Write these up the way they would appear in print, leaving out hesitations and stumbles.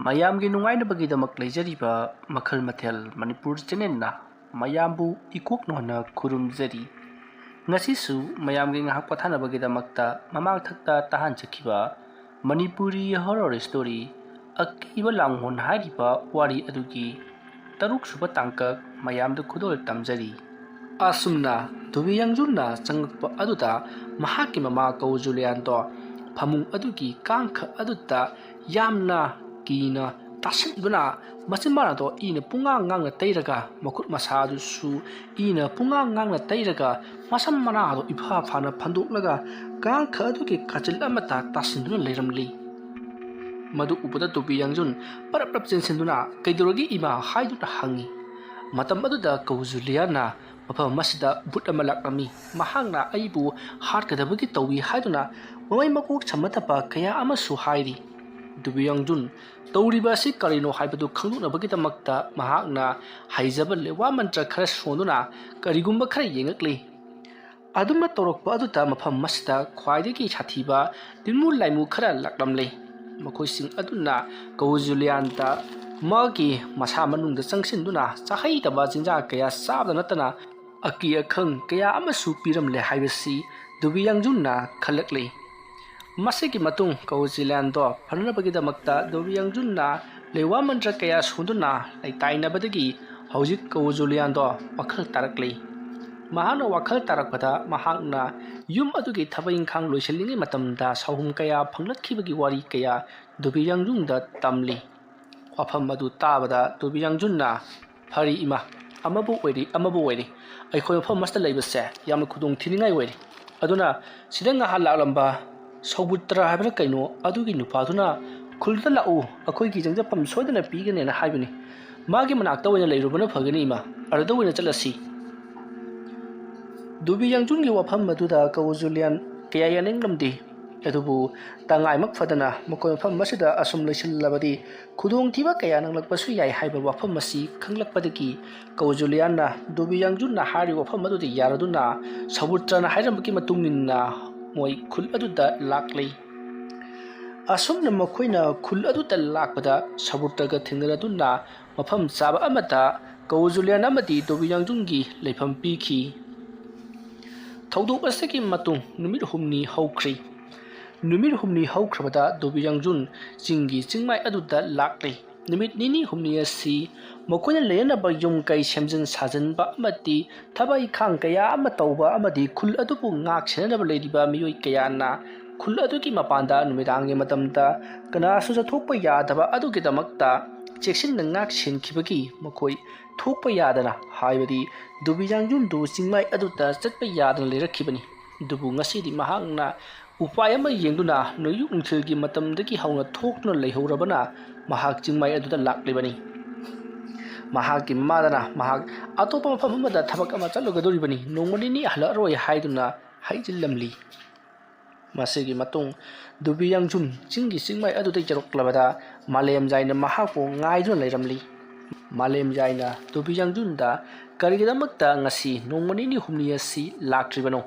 ꯃꯌꯥꯝꯒꯤ ꯅꯨꯡꯉꯥꯏꯅꯕꯒꯤꯗꯃꯛ ꯂꯩꯖꯔꯤꯕ ꯃꯈꯜ ꯃꯊꯦꯜ ꯃꯅꯤꯄꯨꯔ ꯆꯦꯅꯦꯜꯅ ꯃꯌꯥꯝꯕꯨ ꯏꯀꯣꯛꯅꯣꯟꯅ ꯈꯨꯔꯨꯝꯖꯔꯤ꯫ ꯉꯁꯤꯁꯨ ꯃꯌꯥꯝꯒꯤ ꯉꯥꯏꯍꯥꯛ ꯄꯣꯊꯥꯅꯕꯒꯤꯗꯃꯛꯇ ꯃꯃꯥꯡꯊꯛꯇ ꯇꯥꯍꯟꯖꯈꯤꯕ ꯃꯅꯤꯄꯨꯔꯤ ꯍꯣꯔꯔ ꯁ꯭ꯇꯣꯔꯤ ꯑꯀꯤꯕ ꯂꯥꯡꯑꯣꯟ ꯍꯥꯏꯔꯤꯕ ꯋꯥꯔꯤ ꯑꯗꯨꯒꯤ 6ꯁꯨꯕ ꯇꯥꯡꯀꯛ ꯃꯌꯥꯝꯗ ꯈꯨꯗꯣꯜ ꯇꯝꯖꯔꯤ꯫ ꯑꯁꯨꯝꯅ ꯗꯣꯕꯤꯌꯥꯡꯖꯨꯟꯅ ꯆꯪꯂꯛꯄ ꯑꯗꯨꯗ ꯃꯍꯥꯛꯀꯤ ꯃꯃꯥ ꯀꯧ ꯖꯨꯂꯤꯌꯥꯟꯗꯣ ꯐꯃꯨꯡ ꯑꯗꯨꯒꯤ ꯀꯥꯡꯈ ꯑꯗꯨꯗ ꯌꯥꯝꯅ ꯀꯤꯅ ꯇꯥꯁꯤꯟꯗꯨꯅ ꯃꯆꯤꯟ ꯃꯥꯟꯅꯗꯣ ꯏꯅ ꯄꯨꯡꯉꯥꯡ ꯉꯥꯡꯅ ꯇꯩꯔꯒ ꯃꯈꯨꯠ ꯃꯁꯥꯗꯨꯁꯨ ꯏꯅ ꯄꯨꯡꯉꯥꯡ ꯉꯥꯡꯅ ꯇꯩꯔꯒ ꯃꯁꯝ ꯃꯅꯥꯗꯣ ꯏꯐꯥ ꯐꯥꯅ ꯐꯟꯗꯣꯛꯂꯒ ꯀꯥꯡꯈ ꯑꯗꯨꯒꯤ ꯀꯥꯆꯤꯜ ꯑꯃꯗ ꯇꯥꯁꯤꯟꯗꯨꯅ ꯂꯩꯔꯝꯂꯤ꯫ ꯃꯗꯨ ꯎꯕꯗ ꯗꯣꯕꯤꯌꯥꯡꯖꯨꯟ ꯄꯔꯞ ꯆꯦꯟꯁꯤꯟꯗꯨꯅ ꯀꯩꯗꯧꯔꯒꯦ ꯏꯃꯥ ꯍꯥꯏꯗꯨꯅ ꯍꯪꯉꯤ꯫ ꯃꯇꯝ ꯑꯗꯨꯗ ꯀꯧ ꯖꯨꯂꯤꯌꯥꯟꯅ ꯃꯐꯝ ꯑꯁꯤꯗ ꯚꯨꯠ ꯑꯃ ꯂꯥꯛꯂꯝꯃꯤ, ꯃꯍꯥꯛꯅ ꯑꯩꯕꯨ ꯍꯥꯠꯀꯗꯕꯒꯤ ꯇꯧꯏ ꯍꯥꯏꯗꯨꯅ ꯃꯃꯩ ꯃꯀꯣꯛ ꯁꯝꯅꯗꯕ ꯀꯌꯥ ꯑꯃꯁꯨ ꯍꯥꯏꯔꯤ꯫ ꯗꯣꯕꯤꯌꯥꯡꯖꯨꯟ ꯇꯧꯔꯤꯕ ꯑꯁꯤ ꯀꯔꯤꯅꯣ ꯍꯥꯏꯕꯗꯨ ꯈꯪꯗꯣꯛꯅꯕꯒꯤꯗꯃꯛꯇ ꯃꯍꯥꯛꯅ ꯍꯩꯖꯕ ꯂꯦꯋꯥ ꯃꯟꯇ꯭ꯔ ꯈꯔ ꯁꯣꯟꯗꯨꯅ ꯀꯔꯤꯒꯨꯝꯕ ꯈꯔ ꯌꯦꯡꯉꯛꯂꯤ꯫ ꯑꯗꯨꯝꯅ ꯇꯧꯔꯛꯄ ꯑꯗꯨꯗ ꯃꯐꯝ ꯑꯁꯤꯗ ꯈ꯭ꯋꯥꯏꯗꯒꯤ ꯁꯥꯊꯤꯕ ꯇꯤꯟꯃꯨ ꯂꯥꯏꯃꯨ ꯈꯔ ꯂꯥꯛꯂꯝꯂꯤ꯫ ꯃꯈꯣꯏꯁꯤꯡ ꯑꯗꯨꯅ ꯀꯧ ꯖꯨꯂꯤꯌꯥꯟꯗ ꯃꯥꯒꯤ ꯃꯁꯥ ꯃꯅꯨꯡꯗ ꯆꯪꯁꯤꯟꯗꯨꯅ ꯆꯥꯍꯩꯗꯕ ꯆꯤꯟꯖꯥꯛ ꯀꯌꯥ ꯆꯥꯕꯗ ꯅꯠꯇꯅ ꯑꯀꯤ ꯑꯈꯪ ꯀꯌꯥ ꯑꯃꯁꯨ ꯄꯤꯔꯝꯂꯦ ꯍꯥꯏꯕꯁꯤ ꯗꯣꯕꯤꯌꯥꯡꯖꯨꯟꯅ ꯈꯜꯂꯛꯂꯤ꯫ ꯃꯁꯤꯒꯤ ꯃꯇꯨꯡ ꯀꯧ ꯖꯨꯂꯤꯌꯥꯟꯗꯣ ꯐꯅꯅꯕꯒꯤꯗꯃꯛꯇ ꯗꯣꯕꯤꯌꯥꯡꯖꯨꯟꯅ ꯂꯦꯋꯥ ꯃꯟꯇ꯭ꯔ ꯀꯌꯥ ꯁꯣꯟꯗꯨꯅ ꯂꯩꯇꯥꯏꯅꯕꯗꯒꯤ ꯍꯧꯖꯤꯛ ꯀꯧ ꯖꯨꯂꯤꯌꯥꯟꯗꯣ ꯋꯥꯈꯜ ꯇꯥꯔꯛꯂꯤ꯫ ꯃꯍꯥꯛꯅ ꯋꯥꯈꯜ ꯇꯥꯔꯛꯄꯗ ꯃꯍꯥꯛꯅ ꯌꯨꯝ ꯑꯗꯨꯒꯤ ꯊꯕꯛ ꯏꯪꯈꯥꯡ ꯂꯣꯏꯁꯤꯜꯂꯤꯉꯩ ꯃꯇꯝꯗ ꯁꯥꯎꯍꯨꯝ ꯀꯌꯥ ꯐꯪꯂꯛꯈꯤꯕꯒꯤ ꯋꯥꯔꯤ ꯀꯌꯥ ꯗꯣꯕꯤꯌꯥꯡꯖꯨꯟꯗ ꯇꯝꯂꯤ꯫ ꯋꯥꯐꯝ ꯑꯗꯨ ꯇꯥꯕꯗ ꯗꯣꯕꯤꯌꯥꯡꯖꯨꯟꯅ ꯐꯔꯤ ꯏꯃꯥ, ꯑꯃꯕꯨ ꯑꯣꯏꯔꯤ ꯑꯩꯈꯣꯏ ꯃꯐꯝ ꯑꯁꯤꯗ ꯂꯩꯕꯁꯦ ꯌꯥꯝꯅ ꯈꯨꯗꯣꯡꯊꯤꯅꯤꯡꯉꯥꯏ ꯑꯣꯏꯔꯤ꯫ ꯑꯗꯨꯅ ꯁꯤꯗ ꯉꯍꯥꯟ ꯂꯥꯛꯂꯝꯕ ꯁꯧꯕꯨꯇ꯭ꯔ ꯍꯥꯏꯕ꯭ꯔꯥ ꯀꯩꯅꯣ ꯑꯗꯨꯒꯤ ꯅꯨꯄꯥꯗꯨꯅ ꯈꯨꯜꯗ ꯂꯥꯛꯎ, ꯑꯩꯈꯣꯏꯒꯤ ꯆꯪꯖꯐꯝ ꯁꯣꯏꯗꯅ ꯄꯤꯒꯅꯦꯅ ꯍꯥꯏꯕꯅꯤ꯫ ꯃꯥꯒꯤ ꯃꯅꯥꯛꯇ ꯑꯣꯏꯅ ꯂꯩꯔꯨꯕꯅ ꯐꯒꯅꯤ ꯏꯃꯥ, ꯑꯗꯨꯗ ꯑꯣꯏꯅ ꯆꯠꯂꯁꯤ꯫ ꯗꯣꯕꯤꯌꯥꯡꯖꯨꯟꯒꯤ ꯋꯥꯐꯝ ꯑꯗꯨꯗ ꯀꯧ ꯖꯨꯂꯤꯌꯥꯟ ꯀꯌꯥ ꯌꯥꯅꯤꯡꯂꯝꯗꯦ꯫ ꯑꯗꯨꯕꯨ ꯇꯉꯥꯏꯃꯛ ꯐꯗꯅ ꯃꯈꯣꯏ ꯃꯐꯝ ꯑꯁꯤꯗ ꯑꯁꯨꯝ ꯂꯩꯁꯤꯜꯂꯕꯗꯤ ꯈꯨꯗꯣꯡꯊꯤꯕ ꯀꯌꯥ ꯅꯪꯂꯛꯄꯁꯨ ꯌꯥꯏ ꯍꯥꯏꯕ ꯋꯥꯐꯝ ꯑꯁꯤ ꯈꯪꯂꯛꯄꯗꯒꯤ ꯀꯧ ꯖꯨꯂꯤꯌꯥꯟꯅ ꯗꯣꯕꯤꯌꯥꯡꯖꯨꯟꯅ ꯍꯥꯏꯔꯤꯕ ꯋꯥꯐꯝ ꯑꯗꯨꯗ ꯌꯥꯔꯗꯨꯅ ꯁꯧꯕꯨꯇ꯭ꯔꯅ ꯍꯥꯏꯔꯝꯕꯒꯤ ꯃꯇꯨꯡ ꯏꯟꯅ ꯃꯣꯏ ꯈꯨꯜ ꯑꯗꯨꯗ ꯂꯥꯛꯂꯤ꯫ ꯑꯁꯨꯝꯅ ꯃꯈꯣꯏꯅ ꯈꯨꯜ ꯑꯗꯨꯗ ꯂꯥꯛꯄꯗ ꯁꯧꯕꯨꯇ꯭ꯔꯒ ꯊꯦꯡꯅꯔꯗꯨꯅ ꯃꯐꯝ ꯆꯥꯕ ꯑꯃꯗ ꯀꯧ ꯖꯨꯂꯤꯌꯥꯟ ꯑꯃꯗꯤ ꯗꯣꯕꯤꯌꯥꯡꯖꯨꯟꯒꯤ ꯂꯩꯐꯝ ꯄꯤꯈꯤ꯫ ꯊꯧꯗꯣꯛ ꯑꯁꯤꯒꯤ ꯃꯇꯨꯡ ꯅꯨꯃꯤꯠ 8ꯅꯤ ꯍꯧꯈ꯭ꯔꯦ꯫ ꯅꯨꯃꯤꯠ 8ꯅꯤ ꯍꯧꯈ꯭ꯔꯕꯗ ꯗꯣꯕꯤꯌꯥꯡꯖꯨꯟ ꯆꯤꯡꯒꯤ ꯆꯤꯡꯃꯥꯏ ꯑꯗꯨꯗ ꯂꯥꯛꯂꯤ꯫ ꯅꯨꯃꯤꯠ 2-8 ꯑꯁꯤ ꯃꯈꯣꯏꯅ ꯂꯩꯅꯅꯕ ꯌꯨꯝ ꯀꯩ ꯁꯦꯝꯖꯤꯟ ꯁꯥꯖꯤꯟꯕ ꯑꯃꯗꯤ ꯊꯕꯛ ꯏꯪꯈꯥꯡ ꯀꯌꯥ ꯑꯃ ꯇꯧꯕ ꯑꯃꯗꯤ ꯈꯨꯜ ꯑꯗꯨꯕꯨ ꯉꯥꯛ ꯁꯦꯟꯅꯅꯕ ꯂꯩꯔꯤꯕ ꯃꯤꯑꯣꯏ ꯀꯌꯥꯅ ꯈꯨꯜ ꯑꯗꯨꯒꯤ ꯃꯄꯥꯟꯗ ꯅꯨꯃꯤꯗꯥꯡꯒꯤ ꯃꯇꯝꯗ ꯀꯅꯥꯁꯨ ꯆꯠꯊꯣꯛꯄ ꯌꯥꯗꯕ ꯑꯗꯨꯒꯤꯗꯃꯛꯇ ꯆꯦꯛꯁꯤꯟꯅ ꯉꯥꯛ ꯁꯦꯟꯈꯤꯕꯒꯤ ꯃꯈꯣꯏ ꯊꯣꯛꯄ ꯌꯥꯗꯅ ꯍꯥꯏꯕꯗꯤ ꯗꯣꯕꯤꯌꯥꯡꯖꯨꯟꯗꯨ ꯆꯤꯡꯃꯥꯏ ꯑꯗꯨꯗ ꯆꯠꯄ ꯌꯥꯗꯅ ꯂꯩꯔꯛꯈꯤꯕꯅꯤ꯫ ꯑꯗꯨꯕꯨ ꯉꯁꯤꯗꯤ ꯃꯍꯥꯛꯅ ꯎꯄꯥꯏ ꯑꯃ ꯌꯦꯡꯗꯨꯅ ꯅꯣꯡꯌꯨꯛ ꯅꯨꯡꯊꯤꯜꯒꯤ ꯃꯇꯝꯗꯒꯤ ꯍꯧꯅ ꯊꯣꯛꯇꯨꯅ ꯂꯩꯍꯧꯔꯕꯅ ꯃꯍꯥꯛ ꯆꯤꯡꯃꯥꯏ ꯑꯗꯨꯗ ꯂꯥꯛꯂꯤꯕꯅꯤ꯫ ꯃꯍꯥꯛꯀꯤ ꯃꯃꯥꯗꯅ ꯃꯍꯥꯛ ꯑꯇꯣꯞꯄ ꯃꯐꯝ ꯑꯃꯗ ꯊꯕꯛ ꯑꯃ ꯆꯠꯂꯨꯒꯗꯧꯔꯤꯕꯅꯤ, ꯅꯣꯡꯃ ꯅꯤꯅꯤ ꯍꯜꯂꯛꯑꯔꯣꯏ ꯍꯥꯏꯗꯨꯅ ꯍꯥꯏꯖꯤꯜꯂꯝꯂꯤ꯫ ꯃꯁꯤꯒꯤ ꯃꯇꯨꯡ ꯗꯣꯕꯤꯌꯥꯡꯖꯨꯟ ꯆꯤꯡꯒꯤ ꯆꯤꯡꯃꯥꯏ ꯑꯗꯨꯗ ꯌꯧꯔꯛꯂꯕꯗ ꯃꯥꯂꯦꯝꯖꯥꯏꯅ ꯃꯍꯥꯛꯄꯨ ꯉꯥꯏꯗꯨꯅ ꯂꯩꯔꯝꯂꯤ꯫ ꯃꯥꯂꯦꯝꯖꯥꯏꯅ ꯗꯣꯕꯤꯌꯥꯡꯖꯨꯟꯗ ꯀꯔꯤꯒꯤꯗꯃꯛꯇ ꯉꯁꯤ ꯅꯣꯡꯃ 2-8 ꯑꯁꯤ ꯂꯥꯛꯇ꯭ꯔꯤꯕꯅꯣ?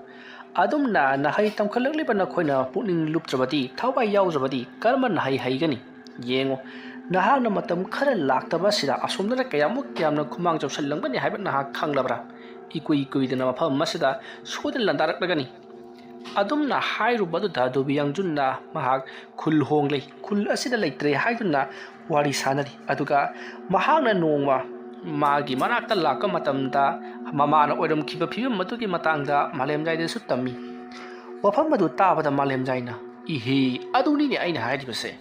ꯑꯗꯨꯝꯅ ꯅꯍꯩ ꯇꯝꯈꯠꯂꯛꯂꯤꯕ ꯅꯈꯣꯏꯅ ꯄꯨꯛꯅꯤꯡ ꯂꯨꯞꯇ꯭ꯔꯕꯗꯤ, ꯊꯋꯥꯏ ꯌꯥꯎꯗ꯭ꯔꯕꯗꯤ ꯀꯔꯝꯕ ꯅꯍꯩ ꯍꯩꯒꯅꯤ? ꯌꯦꯡꯉꯨ, ꯅꯍꯥꯛꯅ ꯃꯇꯝ ꯈꯔ ꯂꯥꯛꯇꯕ ꯑꯁꯤꯗ ꯑꯁꯣꯝꯗꯅ ꯀꯌꯥꯃꯨꯛ ꯌꯥꯝꯅ ꯈꯨꯃꯥꯡ ꯆꯥꯎꯁꯤꯜꯂꯝꯒꯅꯤ ꯍꯥꯏꯕ ꯅꯍꯥꯛ ꯈꯪꯂꯕ꯭ꯔꯥ? ꯏꯀꯨꯏ ꯀꯨꯏꯗꯅ ꯃꯐꯝ ꯑꯁꯤꯗ ꯁꯣꯏꯗꯅ ꯂꯥꯟꯗꯥꯔꯛꯂꯒꯅꯤ꯫ ꯑꯗꯨꯝꯅ ꯍꯥꯏꯔꯨꯕ ꯑꯗꯨꯗ ꯗꯣꯕꯤꯌꯥꯡꯖꯨꯟꯅ ꯃꯍꯥꯛ ꯈꯨꯜ ꯍꯣꯡꯂꯦ, ꯈꯨꯜ ꯑꯁꯤꯗ ꯂꯩꯇ꯭ꯔꯦ ꯍꯥꯏꯗꯨꯅ ꯋꯥꯔꯤ ꯁꯥꯅꯔꯤ꯫ ꯑꯗꯨꯒ ꯃꯍꯥꯛꯅ ꯅꯣꯡꯃ ꯃꯥꯒꯤ ꯃꯅꯥꯛꯇ ꯂꯥꯛꯄ ꯃꯇꯝꯗ ꯃꯃꯥꯅ ꯑꯣꯏꯔꯝꯈꯤꯕ ꯐꯤꯕꯝ ꯑꯗꯨꯒꯤ ꯃꯇꯥꯡꯗ ꯃꯥꯂꯦꯝꯖꯥꯏꯗꯁꯨ ꯇꯝꯃꯤ꯫ ꯋꯥꯐꯝ ꯑꯗꯨ ꯇꯥꯕꯗ ꯃꯥꯂꯦꯝꯖꯥꯏꯅ ꯏꯍꯦ, ꯑꯗꯨꯅꯤꯅꯦ ꯑꯩꯅ ꯍꯥꯏꯔꯤꯕꯁꯦ,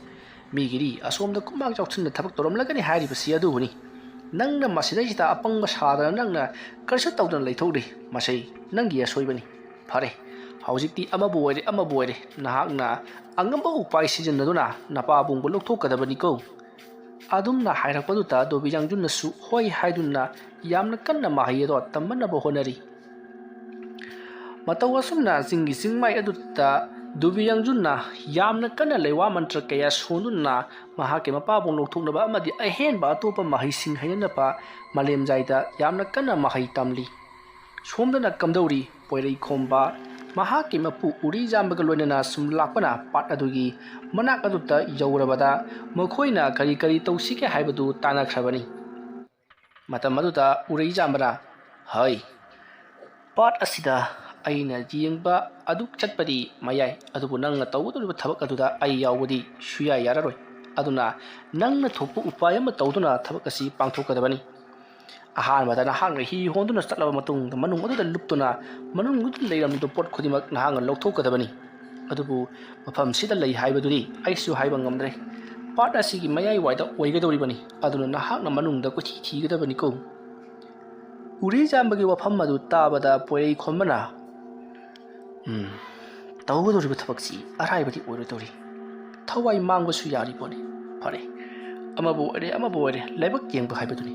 ꯃꯤꯒꯤꯗꯤ ꯑꯁꯣꯝꯗ ꯈꯨꯃꯥꯡ ꯆꯥꯎꯁꯤꯟꯅ ꯊꯕꯛ ꯇꯧꯔꯝꯂꯒꯅꯤ ꯍꯥꯏꯔꯤꯕꯁꯤ ꯑꯗꯨꯕꯨꯅꯤ꯫ ꯅꯪꯅ ꯃꯁꯤꯗꯩꯁꯤꯗ ꯑꯄꯪꯕ ꯁꯥꯗꯅ ꯅꯪꯅ ꯀꯔꯤꯁꯨ ꯇꯧꯗꯅ ꯂꯩꯊꯣꯛꯂꯤ, ꯃꯁꯤ ꯅꯪꯒꯤ ꯑꯁꯣꯏꯕꯅꯤ꯫ ꯐꯔꯦ, ꯍꯧꯖꯤꯛꯇꯤ ꯑꯃꯕꯨ ꯑꯣꯏꯔꯦ ꯅꯍꯥꯛꯅ ꯑꯉꯝꯕ ꯎꯄꯥꯏ ꯁꯤꯖꯤꯟꯅꯗꯨꯅ ꯅꯄꯥꯕꯨꯡꯕꯨ ꯂꯧꯊꯣꯛꯀꯗꯕꯅꯤꯀꯣ꯫ ꯑꯗꯨꯝꯅ ꯍꯥꯏꯔꯛꯄꯗꯨꯗ ꯗꯣꯕꯤꯌꯥꯡꯖꯨꯟꯅꯁꯨ ꯍꯣꯏ ꯍꯥꯏꯗꯨꯅ ꯌꯥꯝꯅ ꯀꯟꯅ ꯃꯍꯩ ꯑꯗꯣ ꯇꯝꯃꯟꯅꯕ ꯍꯣꯠꯅꯔꯤ꯫ ꯃꯇꯧ ꯑꯁꯨꯝꯅ ꯆꯤꯡꯒꯤ ꯆꯤꯡꯃꯥꯏ ꯑꯗꯨꯗ ꯗꯣꯕꯤꯌꯥꯡꯖꯨꯟꯅ ꯌꯥꯝꯅ ꯀꯟꯅ ꯂꯩꯋꯥ ꯃꯟꯇ꯭ꯔ ꯀꯌꯥ ꯁꯣꯟꯗꯨꯅ ꯃꯍꯥꯛꯀꯤ ꯃꯄꯥꯕꯨꯡ ꯂꯧꯊꯣꯛꯅꯕ ꯑꯃꯗꯤ ꯑꯍꯦꯟꯕ ꯑꯇꯣꯞꯄ ꯃꯍꯩꯁꯤꯡ ꯍꯩꯅꯅꯕ ꯃꯥꯂꯦꯝꯖꯥꯏꯗ ꯌꯥꯝꯅ ꯀꯟꯅ ꯃꯍꯩ ꯇꯝꯂꯤ꯫ ꯁꯣꯝꯗꯅ ꯀꯝꯗꯧꯔꯤ? ꯄꯣꯏꯔꯩꯈꯣꯝꯕ ꯃꯍꯥꯛꯀꯤ ꯃꯄꯨ ꯎꯔꯤ ꯖꯥꯝꯕꯒ ꯂꯣꯏꯅꯅ ꯁꯨꯝ ꯂꯥꯛꯄꯅ ꯄꯥꯠ ꯑꯗꯨꯒꯤ ꯃꯅꯥꯛ ꯑꯗꯨꯗ ꯌꯧꯔꯕꯗ ꯃꯈꯣꯏꯅ ꯀꯔꯤ ꯀꯔꯤ ꯇꯧꯁꯤꯒꯦ ꯍꯥꯏꯕꯗꯨ ꯇꯥꯟꯅꯈ꯭ꯔꯕꯅꯤ꯫ ꯃꯇꯝ ꯑꯗꯨꯗ ꯎꯔꯩ ꯖꯥꯝꯕꯅ ꯍꯩ ꯄꯥꯠ ꯑꯁꯤꯗ ꯑꯩꯅ ꯌꯦꯡꯕ ꯑꯗꯨ ꯆꯠꯄꯗꯤ ꯃꯌꯥꯏ, ꯑꯗꯨꯕꯨ ꯅꯪꯅ ꯇꯧꯒꯗꯧꯔꯤꯕ ꯊꯕꯛ ꯑꯗꯨꯗ ꯑꯩ ꯌꯥꯎꯕꯗꯤ ꯁꯨꯌꯥ ꯌꯥꯔꯔꯣꯏ꯫ ꯑꯗꯨꯅ ꯅꯪꯅ ꯊꯣꯛꯄ ꯎꯄꯥꯏ ꯑꯃ ꯇꯧꯗꯨꯅ ꯊꯕꯛ ꯑꯁꯤ ꯄꯥꯡꯊꯣꯛꯀꯗꯕꯅꯤ꯫ ꯑꯍꯥꯟꯕꯗ ꯅꯍꯥꯛꯅ ꯍꯤ ꯍꯣꯟꯗꯨꯅ ꯆꯠꯂꯕ ꯃꯇꯨꯡꯗ ꯃꯅꯨꯡ ꯑꯗꯨꯗ ꯂꯨꯞꯇꯨꯅ ꯃꯅꯨꯡꯗꯨꯗ ꯂꯩꯔꯝꯂꯤꯕ ꯄꯣꯠ ꯈꯨꯗꯤꯡꯃꯛ ꯅꯍꯥꯛꯅ ꯂꯧꯊꯣꯛꯀꯗꯕꯅꯤ꯫ ꯑꯗꯨꯕꯨ ꯃꯐꯝꯁꯤꯗ ꯂꯩ ꯍꯥꯏꯕꯗꯨꯗꯤ ꯑꯩꯁꯨ ꯍꯥꯏꯕ ꯉꯝꯗ꯭ꯔꯦ꯫ ꯄꯥꯠ ꯑꯁꯤꯒꯤ ꯃꯌꯥꯏꯋꯥꯏꯗ ꯑꯣꯏꯒꯗꯧꯔꯤꯕꯅꯤ, ꯑꯗꯨꯅ ꯅꯍꯥꯛꯅ ꯃꯅꯨꯡꯗ ꯀꯣꯏꯊꯤ ꯊꯤꯒꯗꯕꯅꯤꯀꯣ꯫ ꯎꯔꯤ ꯖꯥꯝꯕꯒꯤ ꯋꯥꯐꯝ ꯑꯗꯨ ꯇꯥꯕꯗ ꯄꯣꯏꯔꯩ ꯈꯣꯝꯕꯅ ꯇꯧꯒꯗꯧꯔꯤꯕ ꯊꯕꯛꯁꯤ ꯑꯔꯥꯏꯕꯗꯤ ꯑꯣꯏꯔꯣꯏꯗꯧꯔꯤ, ꯊꯋꯥꯏ ꯃꯥꯡꯕꯁꯨ ꯌꯥꯔꯤ ꯄꯣꯠꯅꯤ꯫ ꯐꯔꯦ, ꯑꯃꯕꯨ ꯑꯣꯏꯔꯦ ꯂꯥꯏꯕꯛ ꯌꯦꯡꯕ ꯍꯥꯏꯕꯗꯨꯅꯤ꯫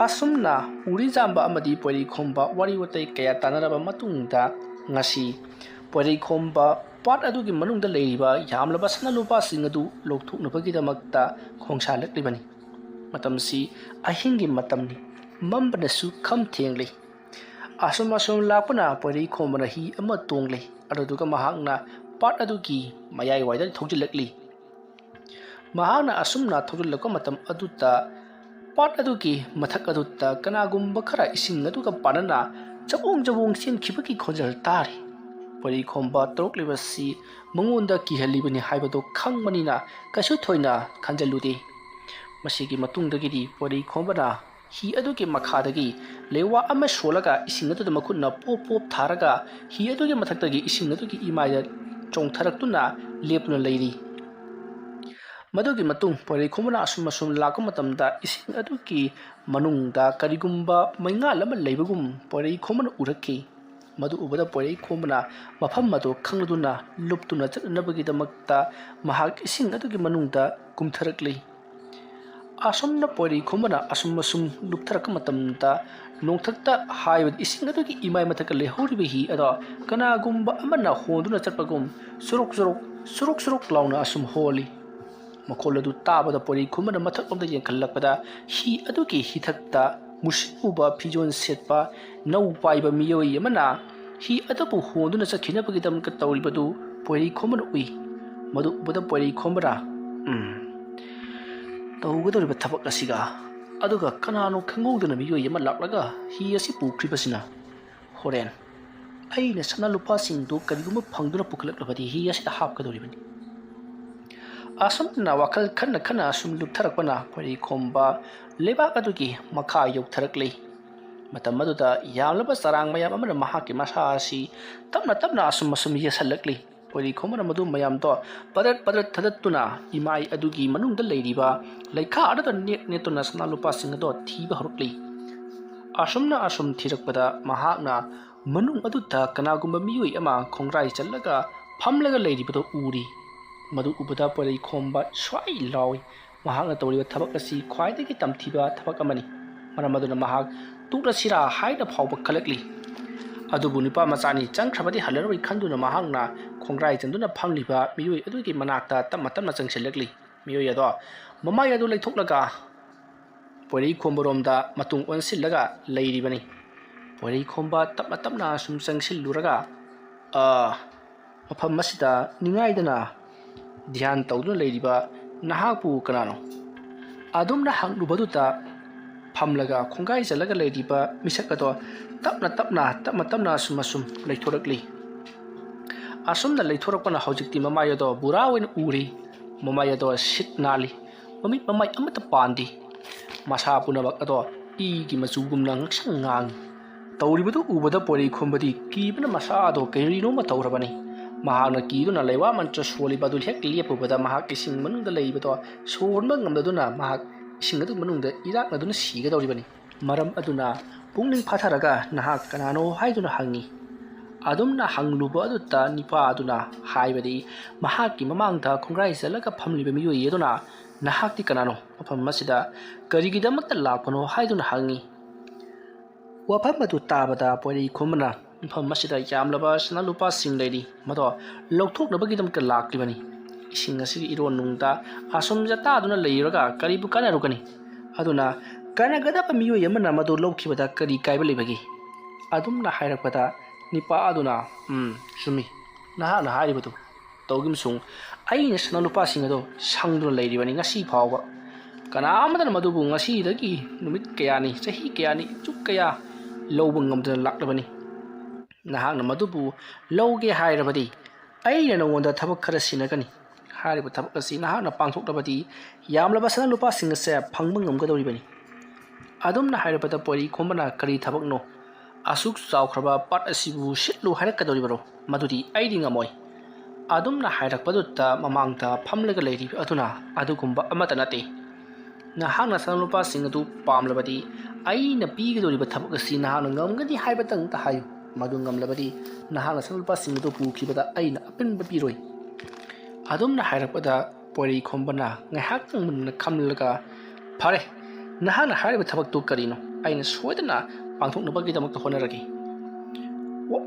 ꯑꯁꯨꯝꯅ ꯎꯔꯤ ꯖꯥꯝꯕ ꯑꯃꯗꯤ ꯄꯣꯏꯔꯩ ꯈꯣꯝꯕ ꯋꯥꯔꯤ ꯋꯥꯇꯥꯏ ꯀꯌꯥ ꯇꯥꯟꯅꯔꯕ ꯃꯇꯨꯡꯗ ꯉꯁꯤ ꯄꯣꯏꯔꯩ ꯈꯣꯝꯕ ꯄꯥꯠ ꯑꯗꯨꯒꯤ ꯃꯅꯨꯡꯗ ꯂꯩꯔꯤꯕ ꯌꯥꯝꯂꯕ ꯁꯅꯥꯂꯨꯄꯥꯁꯤꯡ ꯑꯗꯨ ꯂꯧꯊꯣꯛꯅꯕꯒꯤꯗꯃꯛꯇ ꯈꯣꯡꯁꯥꯜꯂꯛꯂꯤꯕꯅꯤ꯫ ꯃꯇꯝꯁꯤ ꯑꯍꯤꯡꯒꯤ ꯃꯇꯝꯅꯤ, ꯃꯝꯕꯅꯁꯨ ꯈꯝ ꯊꯦꯡꯂꯤ꯫ ꯑꯁꯨꯝ ꯂꯥꯛꯄꯅ ꯄꯣꯏꯔꯩ ꯈꯣꯝꯕꯅ ꯍꯤ ꯑꯃ ꯇꯣꯡꯂꯤ, ꯑꯗꯨꯗꯨꯒ ꯃꯍꯥꯛꯅ ꯄꯥꯠ ꯑꯗꯨꯒꯤ ꯃꯌꯥꯏꯋꯥꯏꯗ ꯊꯧꯖꯤꯜꯂꯛꯂꯤ꯫ ꯃꯍꯥꯛꯅ ꯑꯁꯨꯝꯅ ꯊꯧꯖꯤꯜꯂꯛꯄ ꯃꯇꯝ ꯑꯗꯨꯗ ꯄꯥꯠ ꯑꯗꯨꯒꯤ ꯃꯊꯛ ꯑꯗꯨꯗ ꯀꯅꯥꯒꯨꯝꯕ ꯈꯔ ꯏꯁꯤꯡ ꯑꯗꯨꯒ ꯄꯥꯅꯅ ꯆꯕꯣꯡ ꯆꯦꯟꯈꯤꯕꯒꯤ ꯈꯣꯟꯖꯦꯜ ꯇꯥꯔꯤ꯫ ꯄꯣꯏꯔꯩ ꯈꯣꯝꯕ ꯇꯧꯔꯛꯂꯤꯕꯁꯤ ꯃꯉꯣꯟꯗ ꯀꯤꯍꯜꯂꯤꯕꯅꯤ ꯍꯥꯏꯕꯗꯨ ꯈꯪꯕꯅꯤꯅ ꯀꯩꯁꯨ ꯊꯣꯏꯅ ꯈꯟꯖꯤꯜꯂꯨꯗꯦ꯫ ꯃꯁꯤꯒꯤ ꯃꯇꯨꯡꯗꯒꯤꯗꯤ ꯄꯣꯏꯔꯩ ꯈꯣꯝꯕꯅ हि अदुगी मखादगी लेवा अमे सोलगा इसिंग अदुदा मखुना पोप पोप थारगा हि अदुगी मथक्तगी इसिंग अदुगी इमायदा चोंथरक्तुना लेपना लैरी। मदुगी मतुंग पोइरै खुमना असुम असुम लाको मतमदा इसिंग अदुगी मनुंगदा करिगुम्बा मैंगाल अमा लैबगुम पोइरै खुमना उरक्की। मदु उबदा पोइरै खुमना मफम मदु खंगदुना लुप्तुना चटनबगीदमक्ता महाक इसिंग अदुगी मनुंगदा कुमथरक्ली। असुमना पोइरै खुमना असुम असुम लुप्थरक मतमदा नोंथक्ता हाइबद इसिंग अदुगी इमाय मथक लेहौरिबि हि अदा कनागुम्बा अमना होंदुना चटपगुम सुरुक सुरुक सुरुक सुरुक लाउना असुम होली। मखोल अदु ताबदा पोइरै खुमना मथक लomda यंखलकपदा हि अदुगी हिथक्ता मुसिबुबा फिजोन सेटपा नौ पाइबा मियोय अमना हि अदबु होंदुना चखिनबगीदमक तौरिबदु पोइरै खुमना उइ। मदु उबदा पोइरै खुमरा तौगदौरिबा थबक असिगा अदुगा कनानो खंगौदना मियोय अमा लाक्लगा हि असि पुख्रिबसिना होरेन अइना सनालुपासिंदु करिगुम फंगदुना पुखलकलबदि हि असि हापकदौरिबनि। असुमना वाखल खन्ना खन्ना असुम लुप्थरकपना पोइरै खोम्बा लेबाक अदुगी मखा यौथरकलै। मतम अदुदा यामलबा चरांग मयाम अमना महाकि मसा असि तपना तपना असुम असुम येसलकलै। पोइरै खोमना मदु मयामदो पदत पदत थदतुना इमाय अदुगी मनुंगदा लैरिबा लैखा अदुदा नेट नेटुना सनालुपासिंग अदो थीबा हरकलै। असुमना असुम थीरकपदा महाकना मनुंग अदुदा कनागुम्बा मियोय अमा खोंग्राय चललगा फमलगा लैरिबदो उरी। मदु उबदा पोइरै खोम्बा स्वाई लाउई। महाकना तौरिबा थबक असि ख्वाइदगी तमथीबा थबक अमनि, मरम अदुना महाक तुकलसिरा हाइना फावबा खलकली। अदुबु निपा मचानी चंख्रबदि हलरoi खंदुना महाकना खोंग्राय चंदुना फमलिबा मियोय अदुगी मनाक्ता तम तम चंगसिलकली। मियोय अदो ममाय अदु लैथोकलगा पोइरै खोम्बरोमदा मतुंग ओनसिलगा लैरिबनि। पोइरै खोम्बा तपना तपना सुम चंगसिलुरगा मफम मसिदा निंगाइदना ध्यान तौदुना लैरिबा नहाकपु कनानो अदुमना हंगलुबदुता फमलगा खोंगाय चलगा लैरिबा मिसक अदो तपना तपना असुम असुम लैथोरकली। असुमना लैथोरकपना हौजिक्ति ममाय अदो बुरा ओइन उरी। ममाय अदो सिट नाली, ममित ममाय अमत पांदी। मसा पुनमक अदो इगी मचुगुमना ngksang ngangi। तौरिबदु उबदा पोइरै खुमबदि कीबना मसा अदो कैरिनोमा तौरबनि। महाकना कीदुना लैवा मंत्र सोलिबदु हेक लेपुबदा महाक इसिंग मनुंगदा लैबदो सोरबा ngamdaduna महाक इसिंग अदु मनुंगदा इराकनदुना सिगदौरिबनि। मरम अदुना पुंगनिंग फाथरगा नहाक कनानो हाइदुना हंगी। अदुमना हंगलुबा अदुता निपा अदुना हाइबदि महाकि ममांगदा खोंग्राय चलगा फमलिबा मियोय अदुना नहाकति कनानो मफम मसिदा करिगिदमक्ता लापनो हाइदुना हंगी। वफम अदु ताबदा पोइरै खुमना मफम मसिदा यामलबा सनालुपासिंग लैरि मदो लौथोकनबगिदमक्ता लाक्लिबनि। इसिंग असिगि इरोनुंगदा असुम जतादुना लैरगा करिबु कानारुकनि। अदुना कानागदबा मियोय अमना मदो लौखिबदा करि काइबा लैबगि। अदुमना हाइरकपदा nipa aduna sumi nahakna hairibadu tawgimsung aina sana lupa sing ado sangduna leiribani ngasi phawba kana amadana madubu ngasi dagi numit kayani sahi kayani chuk kaya lawba ngamdana laklabani nahakna madubu lawge hairabadi aina nongonda thabak khara sinagani hairiba thabak asi nahakna pangthoklabadi yamlaba sana lupa sing ase phangba ngamgadoribani adumna hairabada pori khombana kari thabakno asuk chawkhraba pat asibu sitlu hairakadoribaro madudi aidi ngamoi adumna hairakpadutta mamangta phamlaga leiri aduna adugumba amata nate nahakna sana lupa sing adu pamlabadi aina pigadoriba thabak asi nahakna ngamgadi haibatang ta hayu madu ngamlabadi nahakna sana lupa sing adu pukhibada aina apinba piroi adumna hairakpada pori khombana ngaihak munna khamlaga phare nahakna hairiba thabaktu karino aina soidana pangthoknabagidamakta honaragi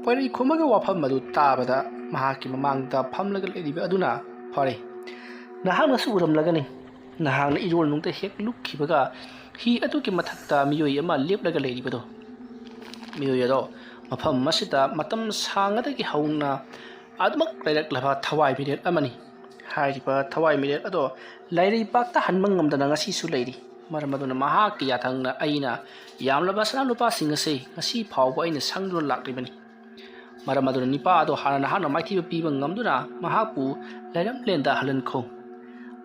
pori khomaga wafam madu tabada mahaki mamangta phamlaga leiriba aduna phare nahakna su uramlagani nahakna irol nungta hek lukhibaga hi atuki mathakta miyoi ama leplaga leiribado miyoi ado mafam masita matam sangadagi hauna admak lailaklaba thawai mirel amani hairiba thawai mirel ado lairi pakta hanmang ngamdana ngasi su leiri maramaduna mahaki yathangna aina yamlaba sana lupa sing ase ngasi phawba aina sangduna lakribani maramaduna nipa ado hana hana maithiba piba ngamduna mahapu lairam lenda halan kho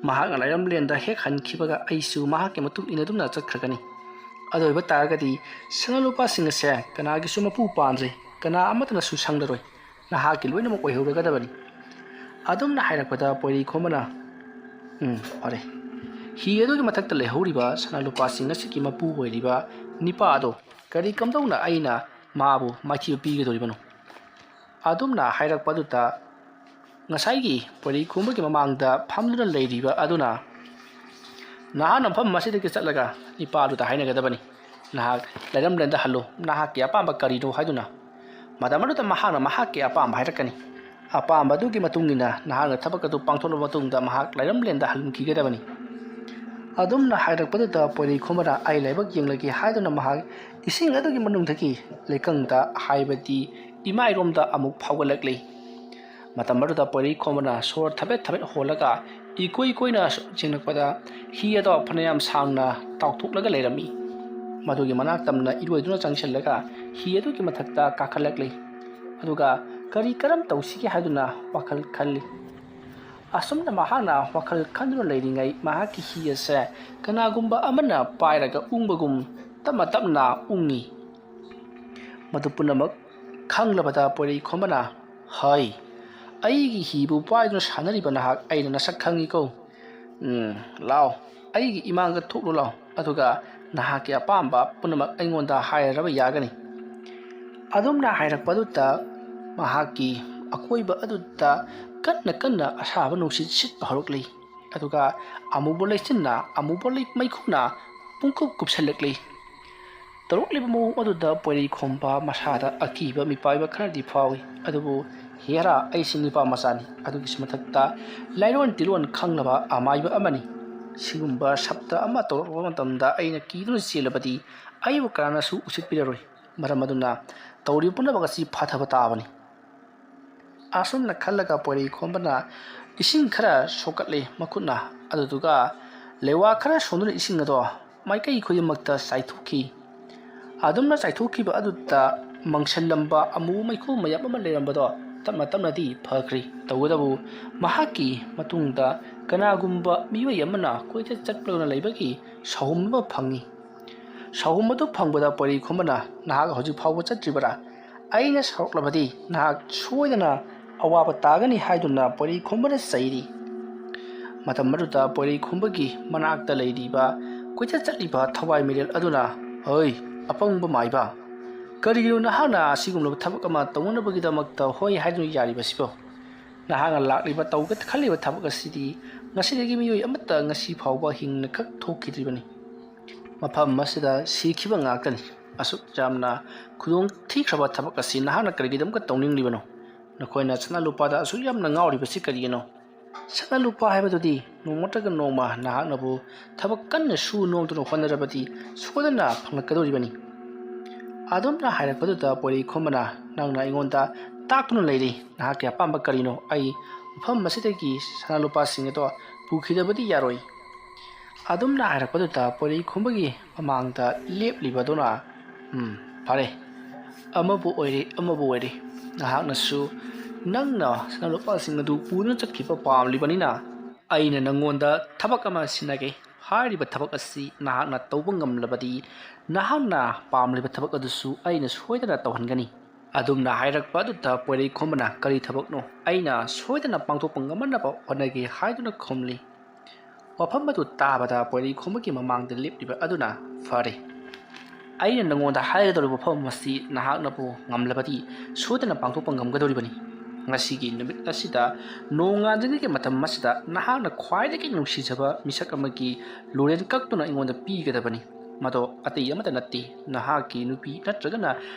mahakna lairam lenda hek hankhibaga aisu mahaki matuk ina dumna chakhragani adoiba taragadi sana lupa sing ase kanagi su mapu pandre kana amatna su sangdaroi nahaki loina mo koi horagadabani adumna hairakpada pori khomana are hi adogi mathakta lehoriba sana lupa sing ase ki mapu oiriba nipa ado kari kamdawna aina mabu maithiba pigadoribano adumna hairakpaduta ngasaigi pori khumba ki mamangda phamduna leiriba aduna nahana pham masidagi chatlaga nipa aduta hainagadabani nahak lairam lenda hallo nahak ya pamba karino haiduna madamaduta mahana mahak ya pamba hairakani apamba dugi matungina nahana thabakatu pangtholo matungda mahak lairam lenda halumkigadabani adumna hairakpaduta pori khumara ai laibak yenglagi haiduna mahak ising adugi manungthaki lekangda haibati imairomda amuk phawgalakli matamaduta pori khomana sor thabet holaga ikoi koina jingakpada hi ado phanayam sangna tawthuklaga leirami madugi manak tamna iroiduna changsellaga hi adugi mathakta kakhalakli aduga kari karam tawsigi haiduna wakhal khalli asumna mahana wakhal khanduna leiringai mahaki hi ase kanagumba amana pairaga ungbagum tama tamna ungi madupunamak khanglabada pori khomana hai aigi hibu paiduna sanariba nahak aina nasak khangi ko lao aigi imanga thuklu lao aduga nahaki apamba punamak aingonda hairaba yagani adumna hairakpaduta mahaki akoiba aduta kanna asaba nusit sit bahorokli aduga amubo leisinna amubo lei maikhuna pungkup kupsalakli tarukliba mo aduda pori khomba masada akiba mipaiba khardi phawi adubu hera ai sinipa masani adugi smathakta lairon tilon khanglaba amaiba amani sigumba sabta ama torwa matamda aina kidun silabadi aibu kana su usit piraroi maramaduna tawri punabaga si phathaba tabani asumna khallaga pori khombana ising khara sokatle makhutna aduduga lewa khara sonduna ising ado maikai khoyimakta saithuki adumna saithuki ba adutta mangshallamba amu maikhu mayap ama lerambado tamna di phakri tawdabu mahaki matungda kanagumba miwai amana koita chatplona leibaki sahumba phangi sahumadu phangbada pori khomana nahak hoji phawba chatribara aina saroklabadi nahak soidana awaba tagani haiduna pori khombana sairi matamaruta pori khombagi manakta leiriba koita chatliba thawai mirel aduna hoi apangba maiba karigiro nahana sigumlo thabak ama tawnabagidamagta hoi haidun yaribasibo nahanga lakliba tawgat khaliba thabak asidi ngasidagi miyoi amata ngasi phawba hingna khak thokidribani mafam masida sikhiba ngakani asuk jamna khudong thikraba thabak asi nahana karigidamka tawninglibano nakoina chana lupada asu yamna ngawribasi karigino chana lupa haibadudi nomotaga noma nahanabu thabak kanna su nomtuna honarabati sodana phanglakadoribani ꯑꯗꯨꯝꯅ ꯍꯥꯏꯔꯛꯄꯗꯨꯗ ꯄꯣꯏꯔꯩꯈꯣꯝꯕꯅ ꯅꯪꯅ ꯑꯩꯉꯣꯟꯗ ꯇꯥꯛꯇꯨꯅ ꯂꯩꯔꯤ ꯅꯍꯥꯛꯀꯤ ꯑꯄꯥꯝꯕ ꯀꯔꯤꯅꯣ ꯑꯩ ꯃꯐꯝ ꯑꯁꯤꯗꯒꯤ ꯁꯅꯥ ꯂꯨꯄꯥꯁꯤꯡ ꯑꯗꯣ ꯄꯨꯈꯤꯗꯕꯗꯤ ꯌꯥꯔꯣꯏ ꯑꯗꯨꯝꯅ ꯍꯥꯏꯔꯛꯄꯗꯨꯗ ꯄꯣꯏꯔꯩꯈꯣꯝꯕꯒꯤ ꯃꯃꯥꯡꯗ ꯂꯦꯞꯂꯤꯕꯗꯨꯅ ꯐꯔꯦ ꯑꯃꯕꯨ ꯑꯣꯏꯔꯦ ꯅꯍꯥꯛꯅꯁꯨ ꯅꯪꯅ ꯁꯅꯥ ꯂꯨꯄꯥꯁꯤꯡ ꯑꯗꯨ ꯄꯨꯗꯨꯅ ꯆꯠꯈꯤꯕ ꯄꯥꯝꯂꯤꯕꯅꯤꯅ ꯑꯩꯅ ꯅꯪꯉꯣꯟꯗ ꯊꯕꯛ ꯑꯃ ꯁꯤꯟꯅꯒꯦ ꯍꯥꯏꯔꯤꯕ ꯊꯕꯛ ꯑꯁꯤ ꯅꯍꯥꯛꯅ ꯇꯧꯕ ꯉꯝꯂꯕꯗꯤ ꯅꯍꯥꯛꯅ ꯄꯥꯝꯂꯤꯕ ꯊꯕꯛ ꯑꯗꯨꯁꯨ ꯑꯩꯅ ꯁꯣꯏꯗꯅ ꯇꯧꯍꯟꯒꯅꯤ ꯑꯗꯨꯝꯅ ꯍꯥꯏꯔꯛꯄ ꯑꯗꯨꯗ ꯄꯣꯏꯔꯩꯈꯣꯝꯕꯅ ꯀꯔꯤ ꯊꯕꯛꯅꯣ ꯑꯩꯅ ꯁꯣꯏꯗꯅ ꯄꯥꯡꯊꯣꯛꯄ ꯉꯝꯅꯕ ꯍꯣꯠꯅꯒꯦ ꯍꯥꯏꯗꯨꯅ ꯈꯨꯝꯂꯤ ꯋꯥꯐꯝ ꯑꯗꯨ ꯇꯥꯕꯗ ꯄꯣꯏꯔꯩꯈꯣꯝꯕꯒꯤ ꯃꯃꯥꯡꯗ ꯂꯦꯞꯂꯤꯕ ꯑꯗꯨꯅ ꯐꯔꯦ ꯑꯩꯅ ꯅꯪꯉꯣꯟꯗ ꯍꯥꯏꯒꯗꯧꯔꯤꯕ ꯋꯥꯐꯝ ꯑꯁꯤ ꯅꯍꯥꯛꯅꯕꯨ ꯉꯝꯂꯕꯗꯤ ꯁꯣꯏꯗꯅ ꯄꯥꯡꯊꯣꯛꯄ ꯉꯝꯒꯗꯧꯔꯤꯕꯅꯤ ꯉꯁꯤꯒꯤ ꯅꯨꯃꯤꯠ ꯑꯁꯤꯗ ꯅꯣꯡꯉꯥꯟꯗ꯭ꯔꯤꯉꯩꯒꯤ ꯃꯇꯝ ꯑꯁꯤꯗ ꯅꯍꯥꯛꯅ ꯈ꯭ꯋꯥꯏꯗꯒꯤ ꯅꯨꯡꯁꯤꯖꯕ ꯃꯤꯁꯛ ꯑꯃꯒꯤ ꯂꯣꯔꯦꯟ ꯀꯛꯇꯨꯅ ꯑꯩꯉꯣꯟꯗ ꯄꯤꯒꯗꯕꯅꯤ ꯃꯗꯣ ꯑꯇꯩ ꯑꯃꯠꯇ ꯅꯠꯇꯦ ꯅꯍꯥꯛꯀꯤ ꯅꯨꯄꯤ ꯅꯠꯇ꯭ꯔꯒꯅ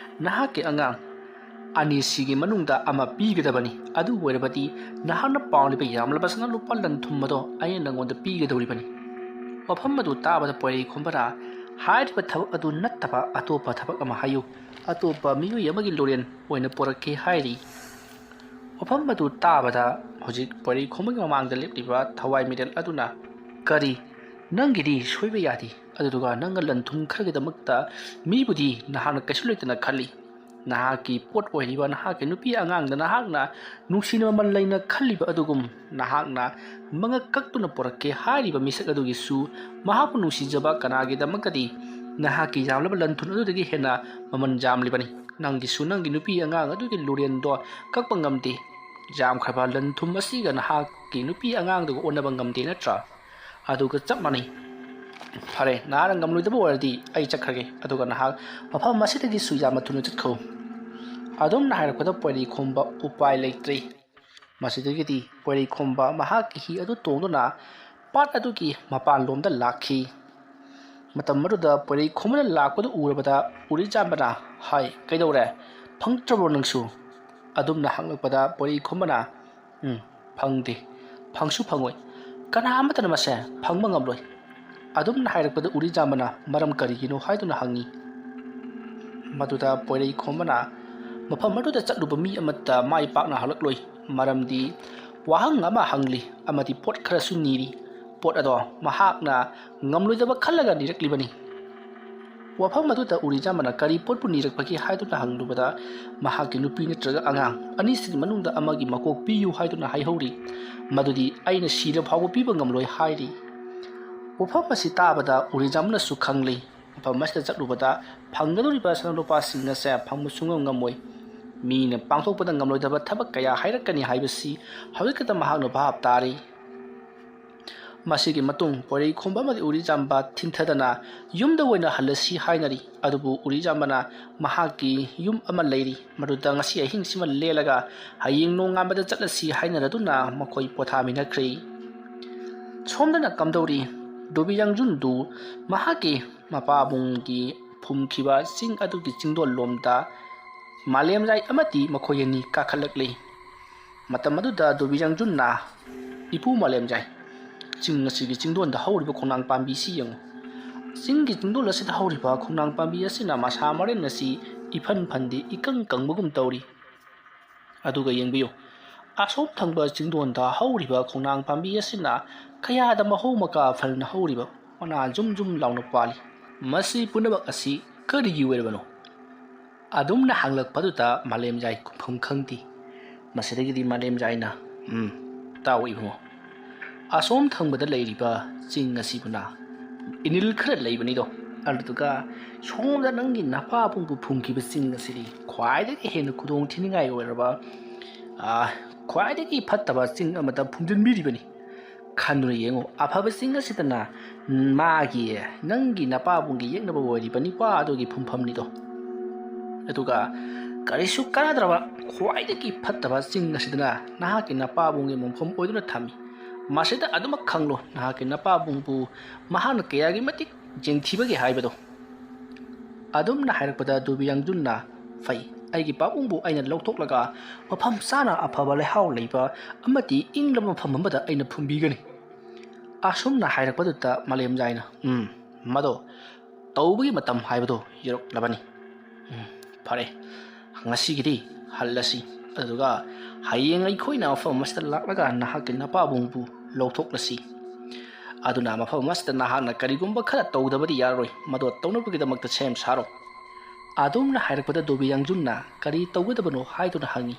ꯅꯍꯥꯛꯀꯤ ꯑꯉꯥꯡ ꯑꯅꯤꯁꯤꯒꯤ ꯃꯅꯨꯡꯗ ꯑꯃ ꯄꯤꯒꯗꯕꯅꯤ ꯑꯗꯨ ꯑꯣꯏꯔꯕꯗꯤ ꯅꯍꯥꯛꯅ ꯄꯥꯝꯂꯤꯕ ꯌꯥꯝꯂꯕ ꯁꯅꯥ ꯂꯨꯄꯥ ꯂꯟ ꯊꯨꯝ ꯑꯗꯣ ꯑꯩꯅ ꯅꯪꯉꯣꯟꯗ ꯄꯤꯒꯗꯧꯔꯤꯕꯅꯤ ꯋꯥꯐꯝ ꯑꯗꯨ ꯇꯥꯕꯗ ꯄꯣꯏꯔꯩꯈꯣꯝꯕꯅ ꯍꯥꯏꯔꯤꯕ ꯊꯕꯛ ꯑꯗꯨ ꯅꯠꯇꯕ ꯑꯇꯣꯞꯄ ꯊꯕꯛ ꯑꯃ ꯍꯥꯏꯌꯨ ꯑꯇꯣꯞꯄ ꯃꯤꯑꯣꯏ ꯑꯃꯒꯤ ꯂꯣꯔꯦꯟ ꯑꯣꯏꯅ ꯄꯣꯔꯛꯀꯦ ꯍꯥꯏꯔꯤ ꯋꯥꯐꯝ ꯑꯗꯨ ꯇꯥꯕꯗ ꯍꯧꯖꯤꯛ ꯄꯣꯏꯔꯩꯈꯣꯝꯕꯒꯤ ꯃꯃꯥꯡꯗ ꯂꯦꯞꯂꯤꯕ ꯊꯋꯥꯏ ꯃꯤꯔꯦꯜ ꯑꯗꯨꯅ ꯀꯔꯤ ꯅꯪꯒꯤꯗꯤ ꯁꯣꯏꯕ ꯌꯥꯗꯦ ꯑꯗꯨꯗꯨꯒ ꯅꯪꯒ ꯂꯟ ꯊꯨꯝ ꯈꯔꯒꯤꯗꯃꯛꯇ ꯃꯤꯕꯨꯗꯤ ꯅꯍꯥꯛꯅ ꯀꯩꯁꯨ ꯂꯩꯇꯅ ꯈꯜꯂꯤ ꯅꯍꯥꯛꯀꯤ ꯄꯣꯠ ꯑꯣꯏꯔꯤꯕ ꯅꯍꯥꯛꯀꯤ ꯅꯨꯄꯤ ꯑꯉꯥꯡꯗ ꯅꯍꯥꯛꯅ ꯅꯨꯡꯁꯤꯅ ꯃꯃꯜ ꯂꯩꯅ ꯈꯜꯂꯤꯕ ꯑꯗꯨꯒꯨꯝ ꯅꯍꯥꯛꯅ ꯃꯉꯛ ꯀꯛꯇꯨꯅ ꯄꯣꯔꯛꯀꯦ ꯍꯥꯏꯔꯤꯕ ꯃꯤꯁꯛ ꯑꯗꯨꯒꯤꯁꯨ ꯃꯍꯥꯛꯄꯨ ꯅꯨꯡꯁꯤꯖꯕ ꯀꯅꯥꯒꯤꯗꯃꯛꯇꯗꯤ ꯅꯍꯥꯛꯀꯤ ꯌꯥꯝꯂꯕ ꯂꯟ ꯊꯨꯝ ꯑꯗꯨꯗꯒꯤ ꯍꯦꯟꯅ ꯃꯃꯜ ꯌꯥꯝꯂꯤꯕꯅꯤ ꯅꯪꯒꯤꯁꯨ ꯅꯪꯒꯤ ꯅꯨꯄꯤ ꯑꯉꯥꯡ ꯑꯗꯨꯒꯤ ꯂꯣꯔꯦꯟꯗꯣ ꯀꯛꯄ ꯉꯝꯗꯦ ꯌꯥꯝꯈ꯭ꯔꯕ ꯂꯟ ꯊꯨꯝ ꯑꯁꯤꯒ ꯅꯍꯥꯛꯀꯤ ꯅꯨꯄꯤ ꯑꯉꯥꯡꯗꯨꯒ ꯑꯣꯟꯅꯕ ꯉꯝꯗꯦ ꯅꯠꯇ꯭ꯔꯥ ꯑꯗꯨꯒ ꯆꯞ ꯃꯥꯟꯅꯩ ꯐꯔꯦ ꯅꯍꯥꯛꯅ ꯉꯝꯂꯣꯏꯗꯕ ꯑꯣꯏꯔꯗꯤ ꯑꯩ ꯆꯠꯈ꯭ꯔꯒꯦ ꯑꯗꯨꯒ ꯅꯍꯥꯛ ꯃꯐꯝ ꯑꯁꯤꯗꯒꯤꯁꯨ ꯌꯥꯝꯅ ꯊꯨꯅ ꯆꯠꯈꯣ ꯑꯗꯨꯝꯅ ꯍꯥꯏꯔꯛꯄꯗ ꯄꯣꯏꯔꯩꯈꯣꯝꯕ ꯎꯄꯥꯏ ꯂꯩꯇ꯭ꯔꯦ ꯃꯁꯤꯗꯒꯤꯗꯤ ꯄꯣꯏꯔꯩꯈꯣꯝꯕ ꯃꯍꯥꯛꯀꯤ ꯍꯤ ꯑꯗꯨ ꯇꯣꯡꯗꯨꯅ ꯄꯥꯠ ꯑꯗꯨꯒꯤ ꯃꯄꯥꯟꯂꯣꯝꯗ ꯂꯥꯛꯈꯤ ꯃꯇꯝ ꯑꯗꯨꯗ ꯄꯣꯏꯔꯩꯈꯣꯝꯕꯅ ꯂꯥꯛꯄꯗꯨ ꯎꯔꯕꯗ ꯎꯔꯤꯖꯥꯝꯕꯅ ꯍꯥꯏ ꯀꯩꯗꯧꯔꯦ ꯐꯪꯗ꯭ꯔꯕꯣ ꯅꯪꯁꯨ ꯑꯗꯨꯝꯅ ꯍꯪꯂꯛꯄꯗ ꯄꯣꯏꯔꯩꯈꯣꯝꯕꯅ ꯐꯪꯗꯦ ꯐꯪꯁꯨ ꯐꯪꯉꯣꯏ ꯀꯅꯥ ꯑꯃꯠꯇꯅ ꯃꯁꯦ ꯐꯪꯕ ꯉꯝꯂꯣꯏ ꯑꯗꯨꯝꯅ ꯍꯥꯏꯔꯛꯄꯗ ꯎꯔꯤꯖꯥꯝꯕꯅ ꯃꯔꯝ ꯀꯔꯤꯒꯤꯅꯣ ꯍꯥꯏꯗꯨꯅ ꯍꯪꯉꯤ ꯃꯗꯨꯗ ꯄꯣꯏꯔꯩꯈꯣꯝꯕꯅ ꯃꯐꯝ ꯑꯗꯨꯗ ꯆꯠꯂꯨꯕ ꯃꯤ ꯑꯃꯠꯇ ꯃꯥꯏ ꯄꯥꯛꯅ ꯍꯜꯂꯛꯂꯣꯏ ꯃꯔꯝꯗꯤ ꯋꯥꯍꯪ ꯑꯃ ꯍꯪꯂꯤ ꯑꯃꯗꯤ ꯄꯣꯠ ꯈꯔꯁꯨ ꯅꯤꯔꯤ ꯄꯣꯠ ꯑꯗꯣ ꯃꯍꯥꯛꯅ ꯉꯝꯂꯣꯏꯗꯕ ꯈꯜꯂꯒ ꯅꯤꯔꯛꯂꯤꯕꯅꯤ ꯋꯥꯐꯝ ꯑꯗꯨꯗ ꯎꯔꯤꯖꯥꯝꯕꯅ ꯀꯔꯤ ꯄꯣꯠꯄꯨ ꯅꯤꯔꯛꯄꯒꯦ ꯍꯥꯏꯗꯨꯅ ꯍꯪꯂꯨꯕꯗ ꯃꯍꯥꯛꯀꯤ ꯅꯨꯄꯤ ꯅꯠꯇ꯭ꯔꯒ ꯑꯉꯥꯡ ꯑꯅꯤꯁꯤꯒꯤ ꯃꯅꯨꯡꯗ ꯑꯃꯒꯤ ꯃꯀꯣꯛ ꯄꯤꯌꯨ ꯍꯥꯏꯗꯨꯅ ꯍꯥꯏꯍꯧꯔꯤ ꯃꯗꯨꯗꯤ ꯑꯩꯅ ꯁꯤꯔ ꯐꯥꯎꯕ ꯄꯤꯕ ꯉꯝꯂꯣꯏ ꯍꯥꯏꯔꯤ ꯋꯥꯐꯝ ꯑꯁꯤ ꯇꯥꯕꯗ ꯎꯔꯤꯖꯥꯝꯕꯅꯁꯨ ꯈꯪꯂꯤ ꯃꯐꯝ ꯑꯁꯤꯗ ꯆꯠꯂꯨꯕꯗ ꯐꯪꯒꯗꯧꯔꯤꯕ ꯁꯅꯥ ꯂꯨꯄꯥꯁꯤꯡ ꯑꯁꯦ ꯐꯪꯕ ꯁꯨꯡꯉꯝ ꯉꯝꯃꯣꯏ ꯃꯤꯅ ꯄꯥꯡꯊꯣꯛꯄꯗ ꯉꯝꯂꯣꯏꯗꯕ ꯊꯕꯛ ꯀꯌꯥ ꯍꯥꯏꯔꯛꯀꯅꯤ ꯍꯥꯏꯕꯁꯤ ꯍꯧꯖꯤꯛꯈꯛꯇ ꯃꯍꯥꯛꯅ ꯚꯥꯞ ꯇꯥꯔꯤ ꯃꯁꯤꯒꯤ ꯃꯇꯨꯡ ꯄꯣꯏꯔꯩꯈꯣꯝꯕ ꯑꯃꯗꯤ ꯎꯔꯤꯖꯥꯝꯕ ꯊꯤꯟꯊꯗꯅ ꯌꯨꯝꯗ ꯑꯣꯏꯅ ꯍꯜꯂꯁꯤ ꯍꯥꯏꯅꯔꯤ ꯑꯗꯨꯕꯨ ꯎꯔꯤꯖꯥꯝꯕꯅ ꯃꯍꯥꯛꯀꯤ ꯌꯨꯝ ꯑꯃ ꯂꯩꯔꯤ ꯃꯗꯨꯗ ꯉꯁꯤ ꯑꯍꯤꯡꯁꯤꯃ ꯂꯦꯜꯂꯒ ꯍꯌꯦꯡ ꯅꯣꯡꯉꯥꯟꯕꯗ ꯆꯠꯂꯁꯤ ꯍꯥꯏꯅꯔꯗꯨꯅ ꯃꯈꯣꯏ ꯄꯣꯊꯥꯃꯤꯟꯅꯈ꯭ꯔꯦ ꯁꯣꯝꯗꯅ ꯀꯝꯗꯧꯔꯤ ꯗꯣꯕꯤꯌꯥꯡꯖꯨꯟꯗꯨ ꯃꯍꯥꯛꯀꯤ ꯃꯄꯥꯕꯨꯡꯒꯤ ꯐꯨꯝꯈꯤꯕ ꯆꯤꯡ ꯑꯗꯨꯒꯤ ꯆꯤꯡꯗꯣꯟꯂꯣꯝꯗ ꯃꯥꯂꯦꯝꯖꯥꯏ ꯑꯃꯗꯤ ꯃꯈꯣꯏ ꯑꯅꯤ ꯀꯥꯈꯠꯂꯛꯂꯤ ꯃꯇꯝ ꯑꯗꯨꯗ ꯗꯣꯕꯤꯌꯥꯡꯖꯨꯟꯅ ꯏꯄꯨ ꯃꯥꯂꯦꯝꯖꯥꯏ ꯆꯤꯡ ꯑꯁꯤꯒꯤ ꯆꯤꯡꯗꯣꯟꯗ ꯍꯧꯔꯤꯕ ꯈꯣꯡꯅꯥꯡ ꯄꯥꯝꯕꯤꯁꯤ ꯌꯦꯡꯉꯨ ꯆꯤꯡꯒꯤ ꯆꯤꯡꯗꯣꯟ ꯑꯁꯤꯗ ꯍꯧꯔꯤꯕ ꯈꯣꯡꯅꯥꯡ ꯄꯥꯝꯕꯤ ꯑꯁꯤꯅ ꯃꯁꯥ ꯃꯔꯦꯟ ꯑꯁꯤ ꯏꯐꯟ ꯐꯟꯗꯦ ꯏꯀꯪ ꯀꯪꯕꯒꯨꯝ ꯇꯧꯔꯤ ꯑꯗꯨꯒ ꯌꯦꯡꯕꯤꯌꯨ ꯑꯁꯣꯝ ꯊꯪꯕ ꯆꯤꯡꯗꯣꯟꯗ ꯍꯧꯔꯤꯕ ꯈꯣꯡꯅꯥꯡ ꯄꯥꯝꯕꯤ ꯑꯁꯤꯅ ꯀꯌꯥꯗ ꯃꯍꯧ ꯃꯀꯥ ꯐꯅ ꯍꯧꯔꯤꯕ ꯃꯅꯥ ꯖꯨꯝ ꯖꯨꯝ ꯂꯥꯎꯅ ꯄꯥꯜꯂꯤ ꯃꯁꯤ ꯄꯨꯝꯅꯃꯛ ꯑꯁꯤ ꯀꯔꯤꯒꯤ ꯑꯣꯏꯔꯕꯅꯣ ꯑꯗꯨꯝꯅ ꯍꯪꯂꯛꯄꯗꯨꯗ ꯃꯥꯂꯦꯝꯖꯥꯏ ꯈꯨꯝꯐꯝ ꯈꯪꯗꯦ ꯃꯁꯤꯗꯒꯤꯗꯤ ꯃꯥꯂꯦꯝꯖꯥꯏꯅ ꯇꯥꯎ ꯏꯕꯨꯡꯉꯣ ꯑꯁꯣꯝ ꯊꯪꯕꯗ ꯂꯩꯔꯤꯕ ꯆꯤꯡ ꯑꯁꯤꯕꯨꯅ ꯏꯅꯤꯜ ꯈꯔ ꯂꯩꯕꯅꯤꯗꯣ ꯑꯗꯨꯗꯨꯒ ꯁꯣꯝꯗ ꯅꯪꯒꯤ ꯅꯄꯥꯕꯨꯡꯕꯨ ꯐꯨꯝꯈꯤꯕ ꯆꯤꯡ ꯑꯁꯤꯗꯤ ꯈ꯭ꯋꯥꯏꯗꯒꯤ ꯍꯦꯟꯅ ꯈꯨꯗꯣꯡꯊꯤꯅꯤꯡꯉꯥꯏ ꯑꯣꯏꯔꯕ ꯈ꯭ꯋꯥꯏꯗꯒꯤ ꯐꯠꯇꯕ ꯆꯤꯡ ꯑꯃꯗ ꯐꯨꯝꯖꯤꯟꯕꯤꯔꯤꯕꯅꯤ ꯈꯟꯗꯨꯅ ꯌꯦꯡꯉꯨ ꯑꯐꯕ ꯆꯤꯡ ꯑꯁꯤꯗꯅ ꯃꯥꯒꯤ ꯅꯪꯒꯤ ꯅꯄꯥꯕꯨꯡꯒꯤ ꯌꯦꯛꯅꯕ ꯑꯣꯏꯔꯤꯕ ꯅꯤꯄꯥ ꯑꯗꯨꯒꯤ ꯐꯨꯝꯐꯝꯅꯤꯗꯣ ꯑꯗꯨꯒ ꯀꯔꯤꯁꯨ ꯀꯥꯟꯅꯗ꯭ꯔꯕ ꯈ꯭ꯋꯥꯏꯗꯒꯤ ꯐꯠꯇꯕ ꯆꯤꯡ ꯑꯁꯤꯗꯅ ꯅꯍꯥꯛꯀꯤ ꯅꯄꯥꯕꯨꯡꯒꯤ ꯃꯣꯡꯐꯝ ꯑꯣꯏꯗꯨꯅ ꯊꯝꯃꯤ ꯃꯁꯤꯗ ꯑꯗꯨꯃꯛ ꯈꯪꯂꯣ ꯅꯍꯥꯛꯀꯤ ꯅꯄꯥꯕꯨꯡꯕꯨ ꯃꯍꯥꯛꯅ ꯀꯌꯥꯒꯤ ꯃꯇꯤꯛ ꯌꯦꯡꯊꯤꯕꯒꯦ ꯍꯥꯏꯕꯗꯣ ꯑꯗꯨꯝꯅ ꯍꯥꯏꯔꯛꯄꯗ ꯗꯣꯕꯤꯌꯥꯡꯖꯨꯟꯅ ꯐꯩ ꯑꯩꯒꯤ ꯄꯥꯕꯨꯡꯕꯨ ꯑꯩꯅ ꯂꯧꯊꯣꯛꯂꯒ ꯃꯐꯝ ꯆꯥꯅ ꯑꯐꯕ ꯂꯩꯍꯥꯎ ꯂꯩꯕ ꯑꯃꯗꯤ ꯏꯪꯂꯕ ꯃꯐꯝ ꯑꯃꯗ ꯑꯩꯅ ꯐꯨꯝꯕꯤꯒꯅꯤ ꯑꯁꯨꯝꯅ ꯐꯔꯦ ꯉꯁꯤꯒꯤꯗꯤ ꯍꯜꯂꯁꯤ ꯑꯗꯨꯒ ꯍꯌꯦꯡ ꯑꯩꯈꯣꯏꯅ ꯃꯐꯝ ꯑꯁꯤꯗ ꯂꯥꯛꯂꯒ ꯅꯍꯥꯛꯀꯤ ꯅꯄꯥꯕꯨꯡꯕꯨ ꯂꯧꯊꯣꯛꯂꯁꯤ ꯑꯗꯨꯅ ꯃꯐꯝ ꯑꯁꯤꯗ ꯅꯍꯥꯛꯅ ꯀꯔꯤꯒꯨꯝꯕ ꯈꯔ ꯇꯧꯗꯕꯗꯤ ꯌꯥꯔꯣꯏ ꯃꯗꯨ ꯇꯧꯅꯕꯒꯤꯗꯃꯛꯇ ꯁꯦꯝ ꯁꯥꯔꯣ ꯑꯗꯨꯝꯅ ꯍꯥꯏꯔꯛꯄꯗ ꯗꯣꯕꯤ ꯌꯥꯡꯖꯨꯟꯅ ꯀꯔꯤ ꯇꯧꯒꯗꯕꯅꯣ ꯍꯥꯏꯗꯨꯅ ꯍꯪꯉꯤ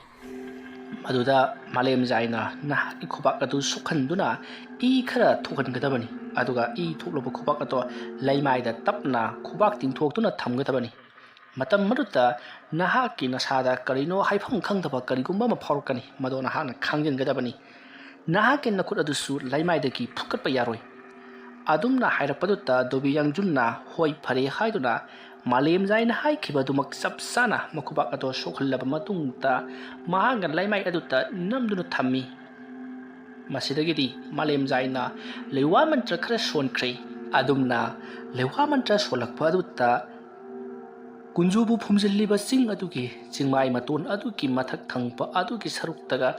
ꯃꯗꯨꯗ ꯃꯥꯂꯦꯝꯖꯥꯏꯅ ꯅꯍꯥꯛꯀꯤ ꯈꯨꯕꯥꯛ ꯑꯗꯨ ꯁꯣꯛꯍꯟꯗꯨꯅ ꯏ ꯈꯔ ꯊꯣꯛꯍꯟꯒꯗꯕꯅꯤ ꯑꯗꯨꯒ ꯏ ꯊꯣꯛꯂꯕ ꯈꯨꯕꯥꯛ ꯑꯗꯨ ꯂꯩꯃꯥꯏꯗ ꯇꯞꯅ ꯈꯨꯕꯥꯛ ꯇꯤꯡꯊꯣꯛꯇꯨꯅ ꯊꯝꯒꯗꯕꯅꯤ ꯃꯇꯝ ꯑꯗꯨꯗ ꯅꯍꯥꯛꯀꯤ ꯅꯁꯥꯗ ꯀꯔꯤꯅꯣ ꯍꯥꯏꯐꯝ ꯈꯪꯗꯕ ꯀꯔꯤꯒꯨꯝꯕ ꯑꯃ ꯐꯥꯎꯔꯛꯀꯅꯤ ꯃꯗꯨ ꯅꯍꯥꯛꯅ ꯈꯪꯖꯤꯟꯒꯗꯕꯅꯤ ꯅꯍꯥꯛꯀꯤ ꯅꯈꯨꯠ ꯑꯗꯨꯁꯨ ꯂꯩꯃꯥꯏꯗꯒꯤ ꯐꯨꯛꯀꯠꯄ ꯌꯥꯔꯣꯏ ꯑꯗꯨꯝꯅ ꯍꯥꯏꯔꯛꯄꯗꯨꯗ ꯗꯣꯕꯤ ꯌꯥꯡꯖꯨꯟꯅ ꯍꯣꯏ ꯐꯔꯦ ꯍꯥꯏꯗꯨꯅ ꯃꯥꯂꯦꯝꯖꯥꯏꯅ ꯍꯥꯏꯈꯤꯕꯗꯨꯃꯛ ꯆꯞ ꯆꯥꯅ ꯃꯈꯨꯕꯥꯛ ꯑꯗꯨ ꯁꯣꯛꯍꯜꯂꯕ ꯃꯇꯨꯡꯗ ꯃꯍꯥꯛꯅ ꯂꯩꯃꯥꯏ ꯑꯗꯨꯗ ꯅꯝꯗꯨꯅ ꯊꯝꯃꯤ ꯃꯁꯤꯗꯒꯤꯗꯤ ꯃꯥꯂꯦꯝꯖꯥꯏꯅ ꯂꯩꯋꯥ ꯃꯟꯇ꯭ꯔ ꯈꯔ ꯁꯣꯟꯈ꯭ꯔꯦ ꯑꯗꯨꯝꯅ ꯂꯩꯋꯥ ꯃꯟꯇ꯭ꯔ ꯁꯣꯜꯂꯛꯄ ꯑꯗꯨꯗ ꯀꯨꯟꯖꯨꯕꯨ ꯐꯨꯝꯖꯤꯜꯂꯤꯕ ꯆꯤꯡ ꯑꯗꯨꯒꯤ ꯆꯤꯡꯃꯥꯏ ꯃꯇꯣꯟ ꯑꯗꯨꯒꯤ ꯃꯊꯛ ꯊꯪꯕ ꯑꯗꯨꯒꯤ ꯁꯔꯨꯛꯇꯒ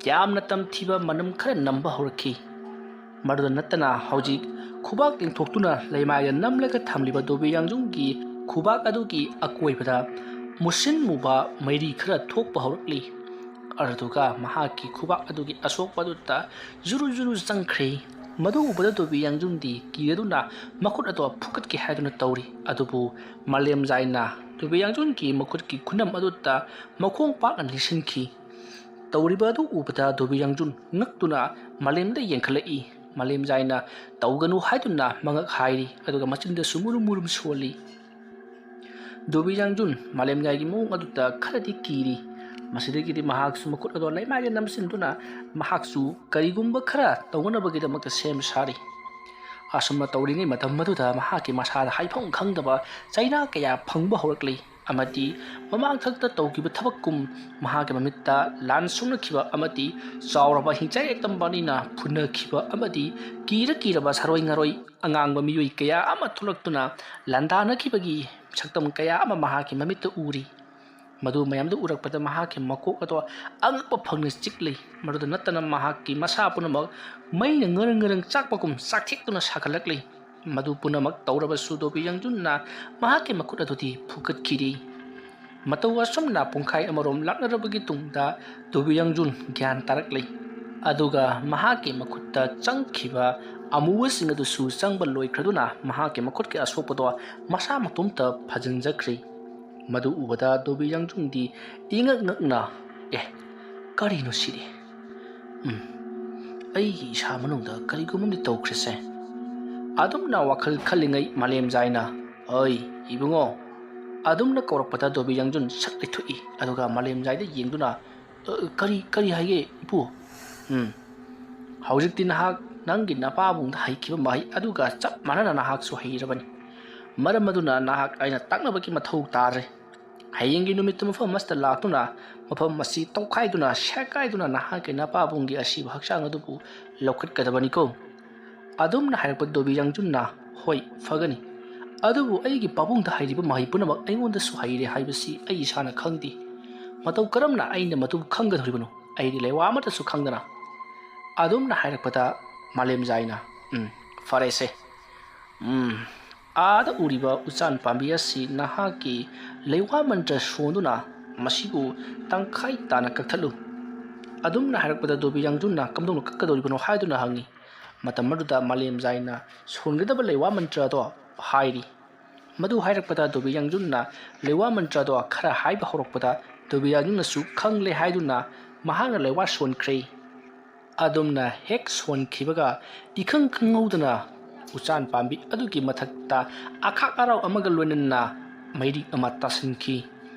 ꯌꯥꯝꯅ ꯇꯝꯊꯤꯕ ꯃꯅꯝ ꯈꯔ ꯅꯝꯕ ꯍꯧꯔꯛꯈꯤ ꯃꯗꯨꯗ ꯅꯠꯇꯅ ꯍꯧꯖꯤꯛ ꯈꯨꯕꯥꯛ ꯇꯤꯡꯊꯣꯛꯇꯨꯅ ꯂꯩꯃꯥꯏꯗ ꯅꯝꯂꯒ ꯊꯝꯂꯤꯕ ꯗꯣꯕꯤ ꯌꯥꯡꯖꯨꯟꯒꯤ ꯈꯨꯕꯥꯛ ꯑꯗꯨꯒꯤ ꯑꯀꯣꯏꯕꯗ ꯃꯨꯁꯤꯟ ꯃꯨꯕ ꯃꯩꯔꯤ ꯈꯔ ꯊꯣꯛꯄ ꯍꯧꯔꯛꯂꯤ ꯑꯗꯨꯒ ꯃꯍꯥꯛꯀꯤ ꯈꯨꯕꯥꯛ ꯑꯗꯨꯒꯤ ꯑꯁꯣꯛꯄ ꯑꯗꯨꯗ ꯖꯨꯔꯨ ꯖꯨꯔꯨ ꯆꯪꯈ꯭ꯔꯦ ꯃꯗꯨ ꯎꯕꯗ ꯗꯣꯕꯤ ꯌꯥꯡꯖꯨꯟꯗꯤ ꯀꯤꯔꯗꯨꯅ ꯃꯈꯨꯠ ꯑꯗꯨ ꯐꯨꯛꯀꯠꯀꯦ ꯍꯥꯏꯗꯨꯅ ꯇꯧꯔꯤ ꯑꯗꯨꯕꯨ ꯃꯥꯂꯦꯝꯖꯥꯏꯅ ꯗꯣꯕꯤ ꯌꯥꯡꯖꯨꯟꯒꯤ ꯃꯈꯨꯠꯀꯤ ꯈꯨꯅꯝ ꯑꯗꯨꯗ ꯃꯈꯣꯡ ꯄꯥꯛꯅ ꯂꯤꯁꯤꯟꯈꯤ ꯇꯧꯔꯤꯕ ꯑꯗꯨ ꯎꯕꯗ ꯗꯣꯕꯤ ꯌꯥꯡꯖꯨꯟ ꯉꯛꯇꯨꯅ ꯃꯥꯂꯦꯝꯗ ꯌꯦꯡꯈꯠꯂꯛꯏ ꯃꯥꯂꯦꯝꯖꯥꯏꯅ ꯇꯧꯒꯅꯨ ꯍꯥꯏꯗꯨꯅ ꯃꯉꯛ ꯍꯥꯏꯔꯤ ꯑꯗꯨꯒ ꯃꯆꯤꯟꯗꯁꯨ ꯃꯨꯔꯨꯝ ꯃꯨꯔꯨꯝ ꯁꯣꯜꯂꯤ ꯗꯣꯕꯤ ꯌꯥꯡꯖꯨꯟ ꯃꯥꯂꯦꯝꯖꯥꯏꯒꯤ ꯃꯑꯣꯡ ꯑꯗꯨꯗ ꯈꯔꯗꯤ ꯀꯤꯔꯤ ꯃꯁꯤꯗꯒꯤꯗꯤ ꯃꯍꯥꯛꯁꯨ ꯃꯈꯨꯠ ꯑꯗꯨ ꯂꯩꯃꯥꯏꯗ ꯅꯝꯁꯤꯟꯗꯨꯅ ꯃꯍꯥꯛꯁꯨ ꯀꯔꯤꯒꯨꯝꯕ ꯈꯔ ꯇꯧꯅꯕꯒꯤꯗꯃꯛꯇ ꯁꯦꯝ ꯁꯥꯔꯤ ꯑꯁꯨꯝꯅ ꯇꯧꯔꯤꯉꯩ ꯃꯇꯝ ꯑꯗꯨꯗ ꯃꯍꯥꯛꯀꯤ ꯃꯁꯥꯗ ꯍꯥꯏꯐꯝ ꯈꯪꯗꯕ ꯆꯩꯅꯥ ꯀꯌా ꯐꯪꯕ ꯍꯧꯔꯛꯂꯤ ꯑꯃꯗꯤ ꯃꯃꯥꯡꯊꯛꯇ ꯇꯧꯈꯤꯕ ꯊꯕꯛꯀꯨꯝ ꯃꯍꯥꯛꯀꯤ ꯃꯃꯤꯠꯇ ꯂꯥꯟ ꯁꯣꯛꯅꯈꯤꯕ ꯑꯃꯗꯤ ꯆꯥꯎꯔꯕ ꯍꯤꯡꯆꯥꯏ ꯌꯦꯛꯇꯝꯕ ꯑꯅꯤꯅ ꯐꯨꯅꯈꯤꯕ ꯑꯃꯗꯤ ꯀꯤꯔꯕ ꯁꯥꯔꯣꯏ ꯉꯥꯔꯣꯏ ꯑꯉꯥꯡꯕ ꯃꯤꯑꯣꯏ ꯀꯌꯥ ꯑꯃ ꯊꯣꯛꯂꯛꯇꯨꯅ ꯂꯥꯟꯗꯥꯅꯈꯤꯕꯒꯤ ꯁꯛꯇꯝ ꯀꯌా ꯑꯃ ꯃꯍꯥꯛꯀꯤ ꯃꯃꯤꯠꯇ ꯎꯔꯤ ꯃꯗꯨ ꯃꯌꯥꯝꯗꯨ ꯎꯔꯛꯄꯗ ꯃꯍꯥꯛꯀꯤ ꯃꯀꯣꯛ ꯑꯗꯨ ꯑꯉꯛꯄ ꯐꯪꯅ ꯆꯤꯛꯂꯤ ꯃꯗꯨꯗ ꯅꯠꯇꯅ ꯃꯍꯥꯛꯀꯤ ꯃꯁꯥ ꯄꯨꯝꯅꯃꯛ ꯃꯩꯅ ꯉꯔꯪ ꯉꯔꯪ ꯆꯥꯛꯄꯒꯨꯝ ꯆꯥꯛꯊꯦꯛꯇꯨꯅ ꯁꯥꯒꯠꯂꯛꯂꯤ ꯃꯗꯨ ꯄꯨꯝꯅꯃꯛ ꯇꯧꯔꯕꯁꯨ ꯗꯣꯕꯤ ꯌꯥꯡꯖꯨꯟꯅ ꯃꯍꯥꯛꯀꯤ ꯃꯈꯨꯠ ꯑꯗꯨꯗꯤ ꯐꯨꯛꯀꯠꯈꯤꯗꯦ ꯃꯇꯧ ꯑꯁꯨꯝꯅ ꯄꯨꯡꯈꯥꯏ ꯑꯃꯔꯣꯝ ꯂꯥꯛꯅꯔꯕꯒꯤ ꯇꯨꯡꯗ ꯗꯣꯕꯤ ꯌꯥꯡꯖꯨꯟ ꯒ꯭ꯌꯥꯟ ꯇꯥꯔꯛꯂꯤ ꯑꯗꯨꯒ ꯃꯍꯥꯛꯀꯤ ꯃꯈꯨꯠꯇ ꯆꯪꯈꯤꯕ ꯑꯃꯨꯕꯁꯤꯡ ꯑꯗꯨꯁꯨ ꯆꯪꯕ ꯂꯣꯏꯈ꯭ꯔꯗꯨꯅ ꯃꯍꯥꯛꯀꯤ ꯃꯈꯨꯠꯀꯤ ꯑꯁꯣꯛꯄꯗꯣ ꯃꯁꯥ ꯃꯇꯣꯝꯇ ꯐꯖꯟꯖꯈ꯭ꯔꯦ ꯃꯗꯨ ꯎꯕꯗ ꯗꯣꯕꯤ ꯌꯥꯡꯖꯨꯟꯗꯤ ꯏꯉꯛ ꯉꯛꯅ ꯀꯔꯤꯅꯣ ꯁꯤꯗꯤ ꯑꯩꯒꯤ ꯏꯁꯥ ꯃꯅꯨꯡꯗ ꯀꯔꯤꯒꯨꯝꯕꯗꯤ ꯇꯧꯈ꯭ꯔꯦꯁꯦ ꯑꯗꯨꯝꯅ ꯋꯥꯈꯜ ꯈꯜꯂꯤꯉꯩ ꯃꯥꯂꯦꯝꯖꯥꯏꯅ ꯑꯩ ꯏꯕꯨꯡꯉꯣ ꯑꯗꯨꯝꯅ ꯀꯧꯔꯛꯄꯗ ꯗꯣꯕꯤ ꯌꯥꯡꯖꯨꯟ ꯁꯛ ꯂꯩꯊꯣꯛꯏ ꯑꯗꯨꯒ ꯃꯥꯂꯦꯝꯖꯥꯏꯗ ꯌꯦꯡꯗꯨꯅ ꯀꯔꯤ ꯍꯥꯏꯒꯦ ꯏꯄꯨ ꯍꯧꯖꯤꯛꯇꯤ ꯅꯍꯥꯛ ꯅꯪꯒꯤ ꯅꯄꯥꯕꯨꯡꯗ ꯍꯩꯈꯤꯕ ꯃꯍꯩ ꯑꯗꯨꯒ ꯆꯞ ꯃꯥꯟꯅꯅ ꯅꯍꯥꯛꯁꯨ ꯍꯩꯔꯕꯅꯤ ꯃꯔꯝ ꯑꯗꯨꯅ ꯅꯍꯥꯛ ꯑꯩꯅ ꯇꯥꯛꯅꯕꯒꯤ ꯃꯊꯧ ꯇꯥꯗ꯭ꯔꯦ ꯍꯌꯦꯡꯒꯤ ꯅꯨꯃꯤꯠꯇ ꯃꯐꯝ ꯑꯁꯤꯗ ꯂꯥꯛꯇꯨꯅ ꯃꯐꯝ ꯑꯁꯤ ꯇꯧꯈꯥꯏꯗꯨꯅ ꯁꯦꯒꯥꯏꯗꯨꯅ ꯅꯍꯥꯛꯀꯤ ꯅꯄꯥꯕꯨꯡꯒꯤ ꯑꯁꯤꯕ ꯍꯛꯆꯥꯡ ꯑꯗꯨꯕꯨ ꯂꯧꯈꯠꯀꯗꯕꯅꯤꯀꯣ ꯑꯗꯨꯝꯅ ꯍꯥꯏꯔꯛꯄ ꯗꯣꯕꯤ ꯌꯥꯡꯖꯨꯟꯅ ꯍꯣꯏ ꯐꯒꯅꯤ ꯑꯗꯨꯕꯨ ꯑꯩꯒꯤ ꯄꯥꯕꯨꯡꯗ ꯍꯩꯔꯤꯕ ꯃꯍꯩ ꯄꯨꯝꯅꯃꯛ ꯑꯩꯉꯣꯟꯗꯁꯨ ꯍꯩꯔꯦ ꯍꯥꯏꯕꯁꯤ ꯑꯩ ꯏꯁꯥꯅ ꯈꯪꯗꯦ ꯃꯇꯧ ꯀꯔꯝꯅ ꯑꯩꯅ ꯃꯗꯨ ꯈꯪꯒꯗꯧꯔꯤꯕꯅꯣ ꯑꯩꯗꯤ ꯂꯩꯋꯥ ꯑꯃꯠꯇꯁꯨ ꯈꯪꯗꯅ ꯑꯗꯨꯝꯅ ꯍꯥꯏꯔꯛꯄꯗ ꯃꯥꯂꯦꯝꯖꯥꯏꯅ ꯐꯔꯦꯁꯦ आद उरिबा उचान पांबी असि नहाकी लेवा मंत्र सोंदुना मसिबु तंखाई ताना कक्थलु अदुमना हारकपदा दोबी यांगजुना कमदोंनो कक्कदोरिबनो हायदुना हंगी मतम मदुदा मालेम जायना सोंगदब लेवा मंत्र दो हायरी मदु हायरकपदा दोबी यांगजुना लेवा मंत्र दो खरा हायबा हरकपदा दोबी यांगजुना सु खंगले हायदुना महांगा लेवा सोनख्रे अदुमना हेक सोनखिबगा इखंग खंगौदना उचान पांबी अदुगी मथक्ता आखा आराव अमगा लोनना मैरी अमा तासनखी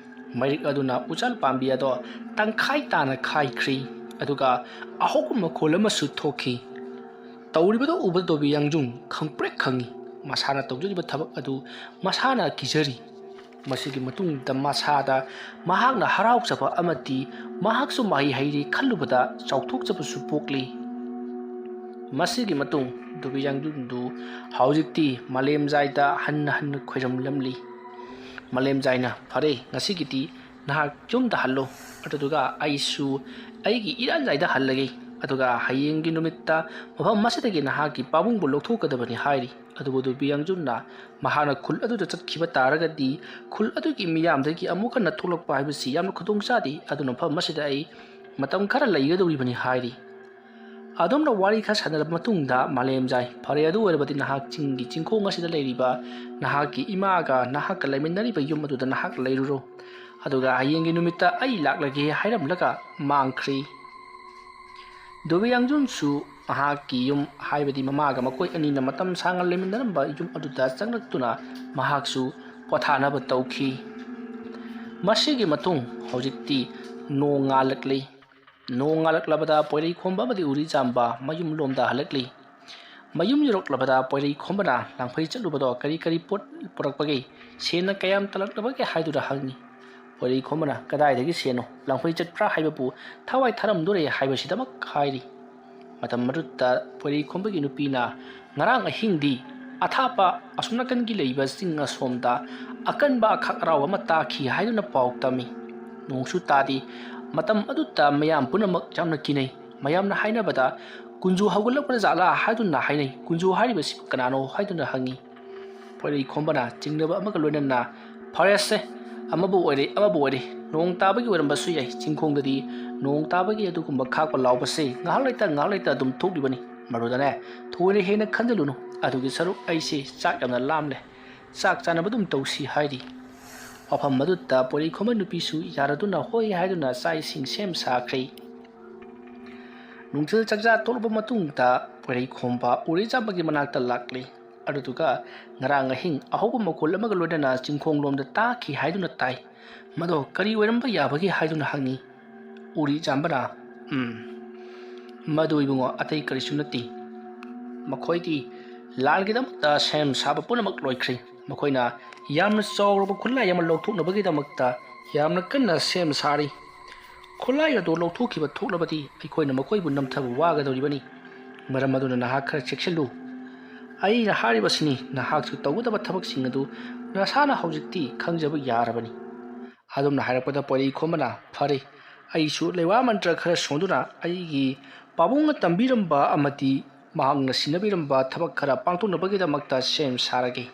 मैरिक अदुना उचान पांबी अदो तंखाई ताना खाइख्री अदुगा अहोकुम मखोल अमसु थोखी तौरिबदो उबद दोबी यांगजुं खंप्रेक खंगी मसाना तौजरिबा थबक अदु मसाना किजरी मसिगी मतुंग the मसादा Mahagana हराउचबा अमति महागसु Mahi Harry खल्लुबदा चौथोकचबसु Pokkali मसिगी मतुंग दोबी यांगजुंदु हौजिक्ति मालेम जायदा हन्न हन्न खोइरमलमली मालेम जायना फरे ngasigiति nahak jumda hallo aduga aisu aigi iran jaida hallage aduga hayenggi numitta mafam masidagi nahaki pabung bu lokthokadabani hairi ꯑꯗꯨꯕꯨ ꯗꯨꯕꯤꯌꯥꯡꯖꯨꯟꯅ ꯃꯍꯥꯛꯅ ꯈꯨꯜ ꯑꯗꯨꯗ ꯆꯠꯈꯤꯕ ꯇꯥꯔꯒꯗꯤ ꯈꯨꯜ ꯑꯗꯨꯒꯤ ꯃꯤꯌꯥꯝꯗꯒꯤ ꯑꯃꯨꯛ ꯍꯟꯅ ꯊꯣꯛꯂꯛꯄ ꯍꯥꯏꯕꯁꯤ ꯌꯥꯝꯅ ꯈꯨꯗꯣꯡꯆꯥꯗꯦ ꯑꯗꯨꯅ ꯃꯐꯝ ꯑꯁꯤꯗ ꯑꯩ ꯃꯇꯝ ꯈꯔ ꯂꯩꯒꯗꯧꯔꯤꯕꯅꯤ ꯍꯥꯏꯔꯤ ꯑꯗꯣꯝꯅ ꯋꯥꯔꯤ ꯈꯔ ꯁꯥꯟꯅꯔꯕ ꯃꯇꯨꯡꯗ ꯃꯥꯂꯦꯝꯖꯥꯏ ꯐꯔꯦ ꯑꯗꯨ ꯑꯣꯏꯔꯕꯗꯤ ꯅꯍꯥꯛ ꯆꯤꯡꯒꯤ ꯆꯤꯡꯈꯣꯡ ꯑꯁꯤꯗ ꯂꯩꯔꯤꯕ ꯅꯍꯥꯛꯀꯤ ꯏꯃꯥꯒ ꯅꯍꯥꯛꯀ ꯂꯩꯃꯤꯟꯅꯔꯤꯕ ꯌꯨꯝ ꯑꯗꯨꯗ ꯅꯍꯥꯛ ꯂꯩꯔꯨꯔꯣ ꯑꯗꯨꯒ ꯍꯌꯦꯡꯒꯤ ꯅꯨꯃꯤꯠꯇ ꯑꯩ ꯂꯥꯛꯂꯒꯦ ꯍꯥꯏꯔꯝꯂꯒ ꯃꯥꯡꯈ꯭ꯔꯤ ꯗꯨꯕꯤꯌꯥꯡꯖꯨꯟꯁꯨ ꯃꯍꯥꯛꯀꯤ ꯌꯨꯝ ꯍꯥꯏꯕꯗꯤ ꯃꯃꯥꯒ ꯃꯈꯣꯏ ꯑꯅꯤꯅ ꯃꯇꯝ ꯁꯥꯡꯅ ꯂꯩꯃꯤꯟꯅꯔꯝꯕ ꯌꯨꯝ ꯑꯗꯨꯗ ꯆꯪꯂꯛꯇꯨꯅ ꯃꯍꯥꯛꯁꯨ ꯄꯣꯊꯥꯅꯕ ꯇꯧꯈꯤ ꯃꯁꯤꯒꯤ ꯃꯇꯨꯡ ꯍꯧꯖꯤꯛꯇꯤ ꯅꯣꯡ ꯉꯥꯜꯂꯛꯂꯤ ꯅꯣꯡ ꯉꯥꯜꯂꯛꯂꯕꯗ ꯄꯣꯏꯔꯩꯈꯣꯝꯕ ꯑꯃꯗꯤ ꯎꯔꯤꯖꯥꯝꯕ ꯃꯌꯨꯝ ꯂꯣꯝꯗ ꯍꯜꯂꯛꯂꯤ ꯃꯌꯨꯝ ꯌꯧꯔꯛꯂꯕꯗ ꯄꯣꯏꯔꯩꯈꯣꯝꯕꯅ ꯂꯥꯡꯐꯩ ꯆꯠꯂꯨꯕꯗꯣ ꯀꯔꯤ ꯄꯣꯠ ꯄꯨꯔꯛꯄꯒꯦ ꯁꯦꯟꯅ ꯀꯌꯥꯝ ꯇꯂꯛꯂꯕꯒꯦ ꯍꯥꯏꯗꯨꯅ ꯍꯪꯉꯤ ꯄꯣꯏꯔꯩꯈꯣꯝꯕꯅ ꯀꯗꯥꯏꯗꯒꯤ ꯁꯦꯟꯅꯣ ꯂꯥꯡꯐꯩ ꯆꯠꯄ꯭ꯔꯥ ꯍꯥꯏꯕꯕꯨ ꯊꯋꯥꯏ ꯊꯥꯔꯝꯗꯣꯔꯦ ꯍꯥꯏꯕꯁꯤꯗꯃꯛ ꯍꯥꯏꯔꯤ ꯃꯇꯝ ꯑꯗꯨꯗ ꯄꯣꯏꯔꯩꯈꯣꯝꯕꯒꯤ ꯅꯨꯄꯤꯅ ꯉꯔꯥꯡ ꯑꯍꯤꯡꯗꯤ ꯑꯊꯥꯞꯄ ꯑꯁꯣꯝ ꯅꯥꯀꯟꯒꯤ ꯂꯩꯕ ꯆꯤꯡ ꯑꯁꯣꯝꯗ ꯑꯀꯟꯕ ꯑꯈꯥꯛ ꯑꯔꯥꯎ ꯑꯃ ꯇꯥꯈꯤ ꯍꯥꯏꯗꯨꯅ ꯄꯥꯎ ꯇꯝꯃꯤ ꯅꯣꯡꯁꯨ ꯇꯥꯗꯦ ꯃꯇꯝ ꯑꯗꯨꯗ ꯃꯌꯥꯝ ꯄꯨꯝꯅꯃꯛ ꯌꯥꯝꯅ ꯀꯤꯅꯩ ꯃꯌꯥꯝꯅ ꯍꯥꯏꯅꯕꯗ ꯀꯨꯟꯖꯨ ꯍꯧꯒꯠꯂꯛꯄ ꯖꯥꯠꯂꯥ ꯍꯥꯏꯗꯨꯅ ꯍꯥꯏꯅꯩ ꯀꯨꯟꯖꯨ ꯍꯥꯏꯔꯤꯕꯁꯤ ꯀꯅꯥꯅꯣ ꯍꯥꯏꯗꯨꯅ ꯍꯪꯉꯤ ꯄꯣꯏꯔꯩꯈꯣꯝꯕꯅ ꯆꯤꯡꯅꯕ ꯑꯃꯒ ꯂꯣꯏꯅꯅ ꯐꯔꯦꯁꯦ ꯑꯃꯕꯨ ꯑꯣꯏꯔꯦ ꯅꯣꯡ ꯇꯥꯕꯒꯤ ꯑꯣꯏꯔꯝꯕꯁꯨ ꯌꯥꯏ ꯆꯤꯡꯈꯣꯡꯗꯗꯤ ꯅꯣꯡ ꯇꯥꯕꯒꯤ ꯑꯗꯨꯒꯨꯝꯕ ꯈꯥꯛꯄ ꯂꯥꯎꯕꯁꯦ ꯉꯥꯏꯍꯥꯛ ꯂꯩꯇ ꯑꯗꯨꯝ ꯊꯣꯛꯂꯤꯕꯅꯤ ꯃꯗꯨꯗꯅꯦ ꯊꯣꯏꯅ ꯍꯦꯟꯅ ꯈꯟꯖꯤꯜꯂꯨꯅꯨ ꯑꯗꯨꯒꯤ ꯁꯔꯨꯛ ꯑꯩꯁꯦ ꯆꯥꯛ ꯌꯥꯝꯅ ꯂꯥꯝꯂꯦ ꯆꯥꯛ ꯆꯥꯅꯕ ꯑꯗꯨꯝ ꯇꯧꯁꯤ ꯍꯥꯏꯔꯤ ꯋꯥꯐꯝ ꯑꯗꯨꯗ ꯄꯣꯏꯔꯩꯈꯣꯝꯕ ꯅꯨꯄꯤꯁꯨ ꯌꯥꯔꯗꯨꯅ ꯍꯣꯏ ꯍꯥꯏꯗꯨꯅ ꯆꯥꯛ ꯏꯁꯤꯡ ꯁꯦꯝ ꯁꯥꯈ꯭ꯔꯦ ꯅꯨꯡꯊꯤꯜ ꯆꯥꯛꯆꯥ ꯇꯣꯛꯂꯕ ꯃꯇꯨꯡꯗ ꯄꯣꯏꯔꯩꯈꯣꯝꯕ ꯎꯔꯤꯖꯥꯝꯕꯒꯤ ꯃꯅꯥꯛꯇ ꯂꯥꯛꯂꯤ ꯑꯗꯨꯗꯨꯒ ꯉꯔꯥꯡ ꯑꯍꯤꯡ ꯑꯍꯧꯕ ꯃꯈꯣꯜ ꯑꯃꯒ ꯂꯣꯏꯅꯅ ꯆꯤꯡꯈꯣꯡꯂꯣꯝꯗ ꯇꯥꯈꯤ ꯍꯥꯏꯗꯨꯅ ꯇꯥꯏ ꯃꯗꯣ ꯀꯔꯤ ꯑꯣꯏꯔꯝꯕ ꯌꯥꯕꯒꯦ ꯍꯥꯏꯗꯨꯅ ꯍꯪꯉꯤ ꯎꯔꯤꯖꯥꯝꯕꯅ ꯃꯗꯨ ꯏꯕꯨꯡꯉꯣ ꯑꯇꯩ ꯀꯔꯤꯁꯨ ꯅꯠꯇꯦ ꯃꯈꯣꯏꯗꯤ ꯂꯥꯟꯒꯤꯗꯃꯛꯇ ꯁꯦꯝ ꯁꯥꯕ ꯄꯨꯝꯅꯃꯛ ꯂꯣꯏꯈ꯭ꯔꯦ ꯃꯈꯣꯏꯅ ꯌꯥꯝꯅ ꯆꯥꯎꯔꯕ ꯈꯨꯠꯂꯥꯏ ꯑꯃ ꯂꯧꯊꯣꯛꯅꯕꯒꯤꯗꯃꯛꯇ ꯌꯥꯝꯅ ꯀꯟꯅ ꯁꯦꯝ ꯁꯥꯔꯤ ꯈꯨꯠꯂꯥꯏ ꯑꯗꯨ ꯂꯧꯊꯣꯛꯈꯤꯕ ꯊꯣꯛꯂꯕꯗꯤ ꯑꯩꯈꯣꯏꯅ ꯃꯈꯣꯏꯕꯨ ꯅꯝꯊꯕ ꯋꯥꯒꯗꯧꯔꯤꯕꯅꯤ ꯃꯔꯝ ꯑꯗꯨꯅ ꯅꯍꯥꯛꯈꯔ ꯆꯦꯛꯁꯤꯜꯂꯨ ꯑꯩꯅ ꯍꯥꯏꯔꯤꯕꯁꯤꯅꯤ ꯅꯍꯥꯛꯁꯨ ꯇꯧꯒꯗꯕ ꯊꯕꯛꯁꯤꯡ ꯑꯗꯨ ꯅꯁꯥꯅ ꯍꯧꯖꯤꯛꯇꯤ ꯈꯪꯖꯕ ꯌꯥꯔꯕꯅꯤ ꯑꯗꯨꯝꯅ ꯍꯥꯏꯔꯛꯄꯗ ꯄꯣꯏꯔꯩꯈꯣꯝꯕꯅ ꯐꯔꯦ ꯑꯩꯁꯨ ꯂꯩꯋꯥ ꯃꯟꯇ꯭ꯔ ꯈꯔ ꯁꯣꯟꯗꯨꯅ ꯑꯩꯒꯤ ꯄꯥꯕꯨꯡꯅ ꯇꯝꯕꯤꯔꯝꯕ ꯑꯃꯗꯤ ꯃꯍꯥꯛꯅ ꯁꯤꯟꯅꯕꯤꯔꯝꯕ ꯊꯕꯛ ꯈꯔ ꯄꯥꯡꯊꯣꯛꯅꯕꯒꯤꯗꯃꯛꯇ ꯁꯦꯝ ꯁꯥꯔꯒꯦ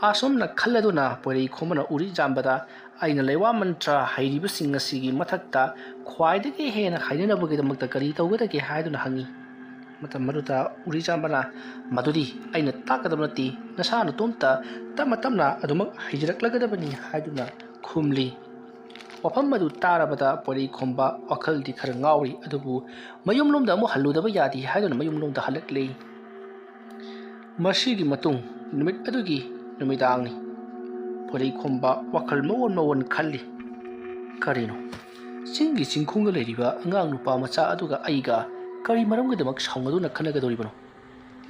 ꯑꯁꯣꯝꯅ ꯈꯜꯂꯗꯨꯅ ꯄꯣꯏꯔꯩꯈꯣꯝꯕꯅ ꯎꯔꯤꯖꯥꯝꯕꯗ ꯑꯩꯅ ꯂꯩꯋꯥ ꯃꯟꯇ꯭ꯔ ꯍꯩꯔꯤꯕꯁꯤꯡ ꯑꯁꯤꯒꯤ ꯃꯊꯛꯇ ꯈ꯭ꯋꯥꯏꯗꯒꯤ ꯍꯦꯟꯅ ꯍꯩꯅꯅꯕꯒꯤꯗꯃꯛꯇ ꯀꯔꯤ ꯇꯧꯒꯗꯒꯦ ꯍꯥꯏꯗꯨꯅ ꯍꯪꯉꯤ ꯃꯇꯝ ꯑꯗꯨꯗ ꯎꯔꯤꯖꯥꯝꯕꯅ ꯃꯗꯨꯗꯤ ꯑꯩꯅ ꯇꯥꯛꯀꯗꯕ ꯅꯠꯇꯦ ꯅꯁꯥ ꯅꯇꯣꯝꯇ ꯇꯞꯅ ꯑꯗꯨꯃꯛ ꯍꯩꯖꯔꯛꯂꯒꯗꯕꯅꯤ ꯍꯥꯏꯗꯨꯅ ꯈꯨꯝꯂꯤ ꯋꯥꯐꯝ ꯑꯗꯨ ꯇꯥꯔꯕꯗ ꯄꯣꯏꯔꯩꯈꯣꯝꯕ ꯋꯥꯈꯜꯗꯤ ꯈꯔ ꯉꯥꯎꯔꯤ ꯑꯗꯨꯕꯨ ꯃꯌꯨꯝꯂꯣꯝꯗ ꯑꯃꯨꯛ ꯍꯜꯂꯨꯗꯕ ꯌꯥꯗꯦ ꯍꯥꯏꯗꯨꯅ ꯃꯌꯨꯝꯂꯣꯝꯗ ꯍꯜꯂꯛꯂꯤ ꯃꯁꯤꯒꯤ ꯃꯇꯨꯡ ꯅꯨꯃꯤꯠ ꯑꯗꯨꯒꯤ ꯅꯨꯃꯤꯗꯥꯡꯅꯤ ꯄꯣꯏꯔꯩꯈꯣꯝꯕ ꯋꯥꯈꯜ ꯃꯑꯣꯟ ꯈꯜꯂꯤ ꯀꯔꯤꯅꯣ ꯆꯤꯡꯒꯤ ꯆꯤꯡꯈꯣꯡꯗ ꯂꯩꯔꯤꯕ ꯑꯉꯥꯡ ꯅꯨꯄꯥ ꯃꯆꯥ ꯑꯗꯨꯒ ꯑꯩꯒ ꯀꯔꯤ ꯃꯔꯝꯒꯤꯗꯃꯛ ꯁꯥꯎꯅꯗꯨꯅ ꯈꯟꯅꯒꯗꯧꯔꯤꯕꯅꯣ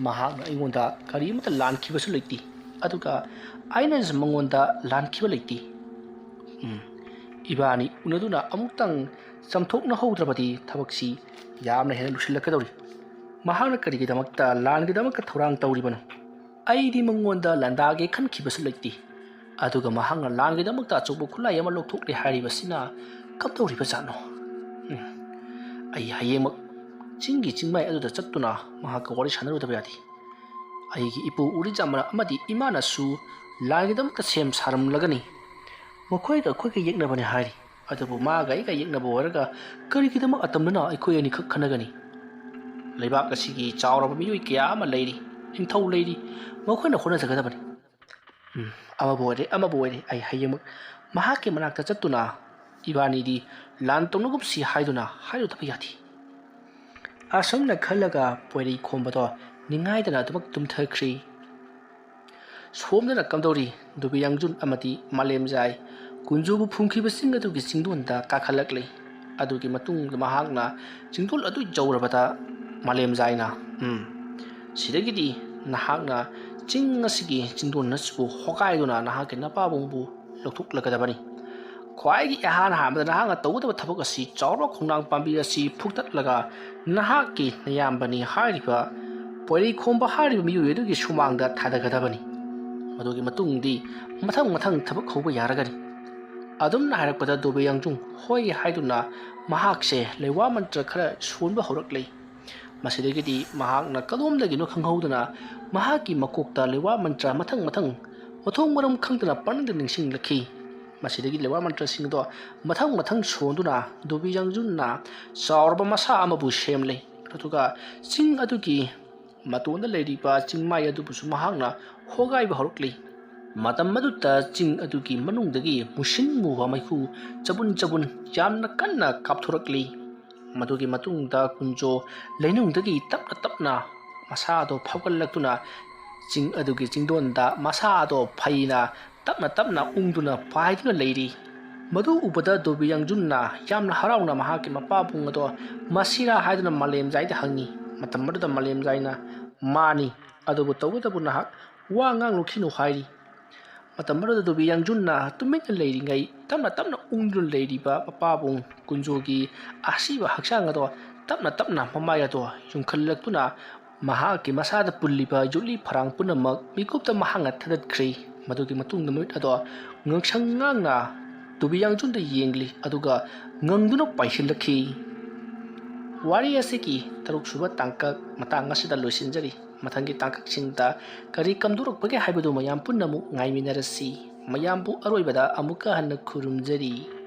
ꯃꯍꯥꯛꯅ ꯑꯩꯉꯣꯟꯗ ꯀꯔꯤꯃꯠꯇ ꯂꯥꯟꯈꯤꯕꯁꯨ ꯂꯩꯇꯦ ꯑꯗꯨꯒ ꯑꯩꯅꯁꯨ ꯃꯉꯣꯟꯗ ꯂꯥꯟꯈꯤꯕ ꯂꯩꯇꯦ ꯏꯕꯥꯅꯤ ꯎꯅꯗꯨꯅ ꯑꯃꯨꯛꯇꯪ ꯆꯝꯊꯣꯛꯅꯍꯧꯗ꯭ꯔꯕꯗꯤ ꯊꯕꯛꯁꯤ ꯌꯥꯝꯅ ꯍꯦꯟꯅ ꯂꯨꯁꯤꯜꯂꯛꯀꯗꯧꯔꯤ ꯃꯍꯥꯛꯅ ꯀꯔꯤꯒꯤꯗꯃꯛꯇ ꯂꯥꯟꯒꯤꯗꯃꯛꯇ ꯊꯧꯔꯥꯡ ꯇꯧꯔꯤꯕꯅꯣ ꯑꯩꯗꯤ ꯃꯉꯣꯟꯗ ꯂꯥꯟꯗꯥꯒꯦ ꯈꯟꯈꯤꯕꯁꯨ ꯂꯩꯇꯦ ꯑꯗꯨꯒ ꯃꯍꯥꯛꯅ ꯂꯥꯟꯒꯤꯗꯃꯛꯇ ꯑꯆꯧꯕ ꯈꯨꯠꯂꯥꯏ ꯑꯃ ꯂꯧꯊꯣꯛꯂꯦ ꯍꯥꯏꯔꯤꯕꯁꯤꯅ ꯀꯝꯗꯧꯔꯤꯕ ꯖꯥꯠꯅꯣ ꯑꯩ ꯍꯌꯦꯡꯃꯛ ꯆꯤꯡꯒꯤ ꯆꯤꯡꯃꯥꯏ ꯑꯗꯨꯗ ꯆꯠꯇꯨꯅ ꯃꯍꯥꯛꯀ ꯋꯥꯔꯤ ꯁꯥꯟꯅꯔꯨꯗꯕ ꯌꯥꯗꯦ ꯑꯩꯒꯤ ꯏꯄꯨ ꯎꯔꯤꯖꯥꯝꯕ ꯑꯃꯗꯤ ꯏꯃꯥꯅꯁꯨ ꯂꯥꯟꯒꯤꯗꯃꯛꯇ ꯁꯦꯝ ꯁꯥꯔꯝꯂꯒꯅꯤ ꯃꯈꯣꯏꯒ ꯑꯩꯈꯣꯏꯒ ꯌꯦꯛꯅꯕꯅꯤ ꯍꯥꯏꯔꯤ ꯑꯗꯨꯕꯨ ꯃꯥꯒ ꯑꯩꯒ ꯌꯦꯛꯅꯕ ꯑꯣꯏꯔꯒ ꯀꯔꯤꯒꯤꯗꯃꯛ ꯑꯇꯝꯅꯅ ꯑꯩꯈꯣꯏ ꯑꯅꯤꯈꯛ ꯈꯟꯅꯒꯅꯤ ꯂꯩꯕꯥꯛ ꯑꯁꯤꯒꯤ ꯆꯥꯎꯔꯕ ꯃꯤꯑꯣꯏ ꯀꯌꯥ ꯑꯃ ꯂꯩꯔꯤ ꯅꯤꯡꯊꯧ ꯂꯩꯔꯤ ꯃꯈꯣꯏꯅ ꯍꯣꯠꯅꯖꯒꯗꯕꯅꯤ ꯑꯃꯕꯨ ꯑꯣꯏꯔꯦ ꯑꯩ ꯍꯌꯦꯡꯃꯛ ꯃꯍꯥꯛꯀꯤ ꯃꯅꯥꯛꯇ ꯆꯠꯇꯨꯅ ꯏꯕꯥꯅꯤꯗꯤ ꯂꯥꯟ ꯇꯧꯅꯒꯨꯝꯁꯤ ꯍꯥꯏꯗꯨꯅ ꯍꯥꯏꯔꯨꯗꯕ ꯌꯥꯗꯦ ꯑꯁꯨꯝꯅ ꯈꯜꯂꯒ ꯄꯣꯏꯔꯩꯈꯣꯝꯕꯗꯣ ꯅꯤꯡꯉꯥꯏꯗꯅ ꯑꯗꯨꯃꯛ ꯇꯨꯝꯊꯈ꯭ꯔꯤ ꯁꯣꯝꯗꯅ ꯀꯝꯗꯧꯔꯤ ꯗꯨꯕꯤꯌꯥꯡꯖꯨꯟ ꯑꯃꯗꯤ ꯃꯥꯂꯦꯝꯖꯥꯏ ꯀꯨꯟꯖꯨꯕꯨ ꯐꯨꯝꯈꯤꯕ ꯆꯤꯡ ꯑꯗꯨꯒꯤ ꯆꯤꯡꯗꯣꯟꯗ ꯀꯥꯈꯠꯂꯛꯂꯤ ꯑꯗꯨꯒꯤ ꯃꯇꯨꯡꯗ ꯃꯍꯥꯛꯅ ꯆꯤꯡꯗꯣꯜ ꯑꯗꯨ ꯌꯧꯔꯕꯗ ꯃꯥꯂꯦꯝꯖꯥꯏꯅ ꯁꯤꯗꯒꯤꯗꯤ ꯅꯍꯥꯛꯅ ꯆꯤꯡ ꯑꯁꯤꯒꯤ ꯆꯤꯡꯗꯣꯟ ꯑꯁꯤꯕꯨ ꯍꯣꯀꯥꯏꯗꯨꯅ ꯅꯍꯥꯛꯀꯤ ꯅꯄꯥꯕꯨꯡꯕꯨ ꯂꯧꯊꯣꯛꯂꯒꯗꯕꯅꯤ ꯈ꯭ꯋꯥꯏꯒꯤ ꯑꯍꯥꯟꯕꯗ ꯅꯍꯥꯛꯅ ꯇꯧꯒꯗꯕ ꯊꯕꯛ ꯑꯁꯤ ꯆꯥꯎꯔꯕ ꯈꯣꯡꯅꯥꯡ ꯄꯥꯝꯕꯤ ꯑꯁꯤ ꯐꯨꯛꯇꯠꯂꯒ ꯅꯍꯥꯛꯀꯤ ꯅꯌꯥꯝꯕꯅꯤ ꯍꯥꯏꯔꯤꯕ ꯄꯣꯏꯔꯩꯈꯣꯝꯕ ꯍꯥꯏꯔꯤꯕ ꯃꯤꯑꯣꯏ ꯑꯗꯨꯒꯤ ꯁꯨꯃꯥꯡꯗ ꯊꯥꯗꯒꯗꯕꯅꯤ ꯃꯗꯨꯒꯤ ꯃꯇꯨꯡꯗꯤ ꯃꯊꯪ ꯊꯕꯛ ꯍꯧꯕ ꯌꯥꯔꯒꯅꯤ ꯑꯗꯨꯝꯅ ꯍꯥꯏꯔꯛꯄꯗ ꯗꯨꯕꯤꯌꯥꯡꯖꯨꯟ ꯍꯣꯏ ꯍꯥꯏꯗꯨꯅ ꯃꯍꯥꯛꯁꯦ ꯂꯩꯋꯥ ꯃꯟꯇ꯭ꯔ ꯈꯔ ꯁꯣꯟꯕ ꯍꯧꯔꯛꯂꯤ ꯃꯁꯤꯗꯒꯤꯗꯤ ꯃꯍꯥꯛꯅ ꯀꯗꯣꯝꯗꯒꯤꯅꯣ ꯈꯪꯍꯧꯗꯅ ꯃꯍꯥꯛꯀꯤ ꯃꯀꯣꯛꯇ ꯂꯩꯋꯥ ꯃꯟꯇ꯭ꯔ ꯃꯊꯪ ꯃꯊꯣꯡ ꯃꯔꯝ ꯈꯪꯗꯅ ꯄꯪꯅꯤꯡꯗ ꯅꯤꯡꯁꯤꯡꯂꯛꯈꯤ꯫ ꯃꯁꯤꯗꯒꯤ ꯂꯩꯋꯥ ꯃꯟꯇ꯭ꯔꯁꯤꯡ ꯑꯗꯣ ꯃꯊꯪ ꯁꯣꯟꯗꯨꯅ ꯗꯣꯕꯤ ꯌꯥꯡꯖꯨꯟꯅ ꯆꯥꯎꯔꯕ ꯃꯁꯥ ꯑꯃꯕꯨ ꯁꯦꯝꯂꯦ꯫ ꯑꯗꯨꯒ ꯆꯤꯡ ꯑꯗꯨꯒꯤ ꯃꯇꯣꯟꯗ ꯂꯩꯔꯤꯕ ꯆꯤꯡꯃꯥꯏ ꯑꯗꯨꯕꯨꯁꯨ ꯃꯍꯥꯛꯅ ꯍꯣꯒꯥꯏꯕ ꯍꯧꯔꯛꯂꯤ꯫ ꯃꯇꯝ ꯑꯗꯨꯗ ꯆꯤꯡ ꯑꯗꯨꯒꯤ ꯃꯅꯨꯡꯗꯒꯤ ꯃꯨꯁꯤꯟ ꯃꯨꯕ ꯃꯩꯈꯨ ꯆꯕꯨꯟ ꯌꯥꯝꯅ ꯀꯟꯅ ꯀꯥꯞꯊꯣꯔꯛꯂꯤ꯫ ꯃꯗꯨꯒꯤ ꯃꯇꯨꯡꯗ ꯀꯨꯟꯖꯣ ꯂꯩꯅꯨꯡꯗꯒꯤ ꯇꯞꯅ ꯃꯁꯥꯗꯣ ꯐꯥꯎꯒꯠꯂꯛꯇꯨꯅ ꯆꯤꯡ ꯑꯗꯨꯒꯤ ꯆꯤꯡꯗꯣꯟꯗ ꯃꯁꯥꯗꯣ ꯐꯩꯅ ꯇꯞꯅ ꯎꯪꯗꯨꯅ ꯄꯥꯏꯗꯨꯅ ꯂꯩꯔꯤ꯫ ꯃꯗꯨ ꯎꯕꯗ ꯗꯣꯕꯤ ꯌꯥꯡꯖꯨꯟꯅ ꯌꯥꯝꯅ ꯍꯔꯥꯎꯅ ꯃꯍꯥꯛꯀꯤ ꯃꯄꯥꯕꯨꯡ ꯑꯗꯣ ꯃꯁꯤꯔꯥ ꯍꯥꯏꯗꯨꯅ ꯃꯥꯂꯦꯝꯖꯥꯏꯗ ꯍꯪꯉꯤ꯫ ꯃꯇꯝ ꯑꯗꯨꯗ ꯃꯥꯂꯦꯝꯖꯥꯏꯅ ꯃꯥꯅꯤ, ꯑꯗꯨꯕꯨ ꯇꯧꯕꯇꯕꯨ ꯅꯍꯥꯛ ꯋꯥ ꯉꯥꯡꯂꯨꯈꯤꯅꯨ ꯍꯥꯏꯔꯤ꯫ ꯃꯇꯝ ꯑꯗꯨꯗ ꯗꯣꯕꯤ ꯌꯥꯡꯖꯨꯟꯅ ꯇꯨꯃꯤꯟꯅ ꯂꯩꯔꯤꯉꯩ ꯇꯞꯅ ꯎꯪꯗꯨꯅ ꯂꯩꯔꯤꯕ ꯃꯄꯥꯕꯨꯡ ꯀꯨꯟꯖꯣꯒꯤ ꯑꯁꯤꯕ ꯍꯛꯆꯥꯡ ꯑꯗꯣ ꯇꯞꯅ ꯃꯃꯥꯏ ꯑꯗꯣ ꯌꯨꯡꯈꯠꯂꯛꯇꯨꯅ ꯃꯍꯥꯛꯀꯤ ꯃꯁꯥꯗ ꯄꯨꯜꯂꯤꯕ ꯌꯣꯠꯂꯤ ꯐꯔꯥꯡ ꯄꯨꯝꯅꯃꯛ ꯃꯤꯀꯨꯞꯇ ꯃꯍꯥꯛꯅ ꯊꯗꯠꯈ꯭ꯔꯦ꯫ ꯃꯗꯨꯒꯤ ꯃꯇꯨꯡꯗ ꯃꯃꯤꯠ ꯑꯗꯣ ꯉꯪꯁꯪ ꯉꯥꯡꯅ ꯗꯣꯕꯤ ꯌꯥꯡꯖꯨꯟꯗ ꯌꯦꯡꯂꯤ ꯑꯗꯨꯒ ꯉꯪꯗꯨꯅ ꯄꯥꯏꯁꯤꯜꯂꯛꯈꯤ꯫ ꯋꯥꯔꯤ ꯑꯁꯤꯒꯤ 6ꯁꯨꯕ ꯇꯥꯡꯀꯛ ꯃꯇꯥꯡ ꯑꯁꯤꯗ ꯂꯣꯏꯁꯤꯟꯖꯔꯤ꯫ ꯃꯊꯪꯒꯤ ꯇꯥꯡꯀꯛꯁꯤꯡꯗ ꯀꯔꯤ ꯀꯝꯗꯣꯔꯛꯄꯒꯦ ꯍꯥꯏꯕꯗꯨ ꯃꯌꯥꯝ ꯄꯨꯟꯅ ꯑꯃꯨꯛ ꯉꯥꯏꯃꯤꯟꯅꯔꯁꯤ꯫ ꯃꯌꯥꯝꯕꯨ ꯑꯔꯣꯏꯕꯗ ꯑꯃꯨꯛꯀ ꯍꯟꯅ ꯈꯨꯔꯨꯝꯖꯔꯤ꯫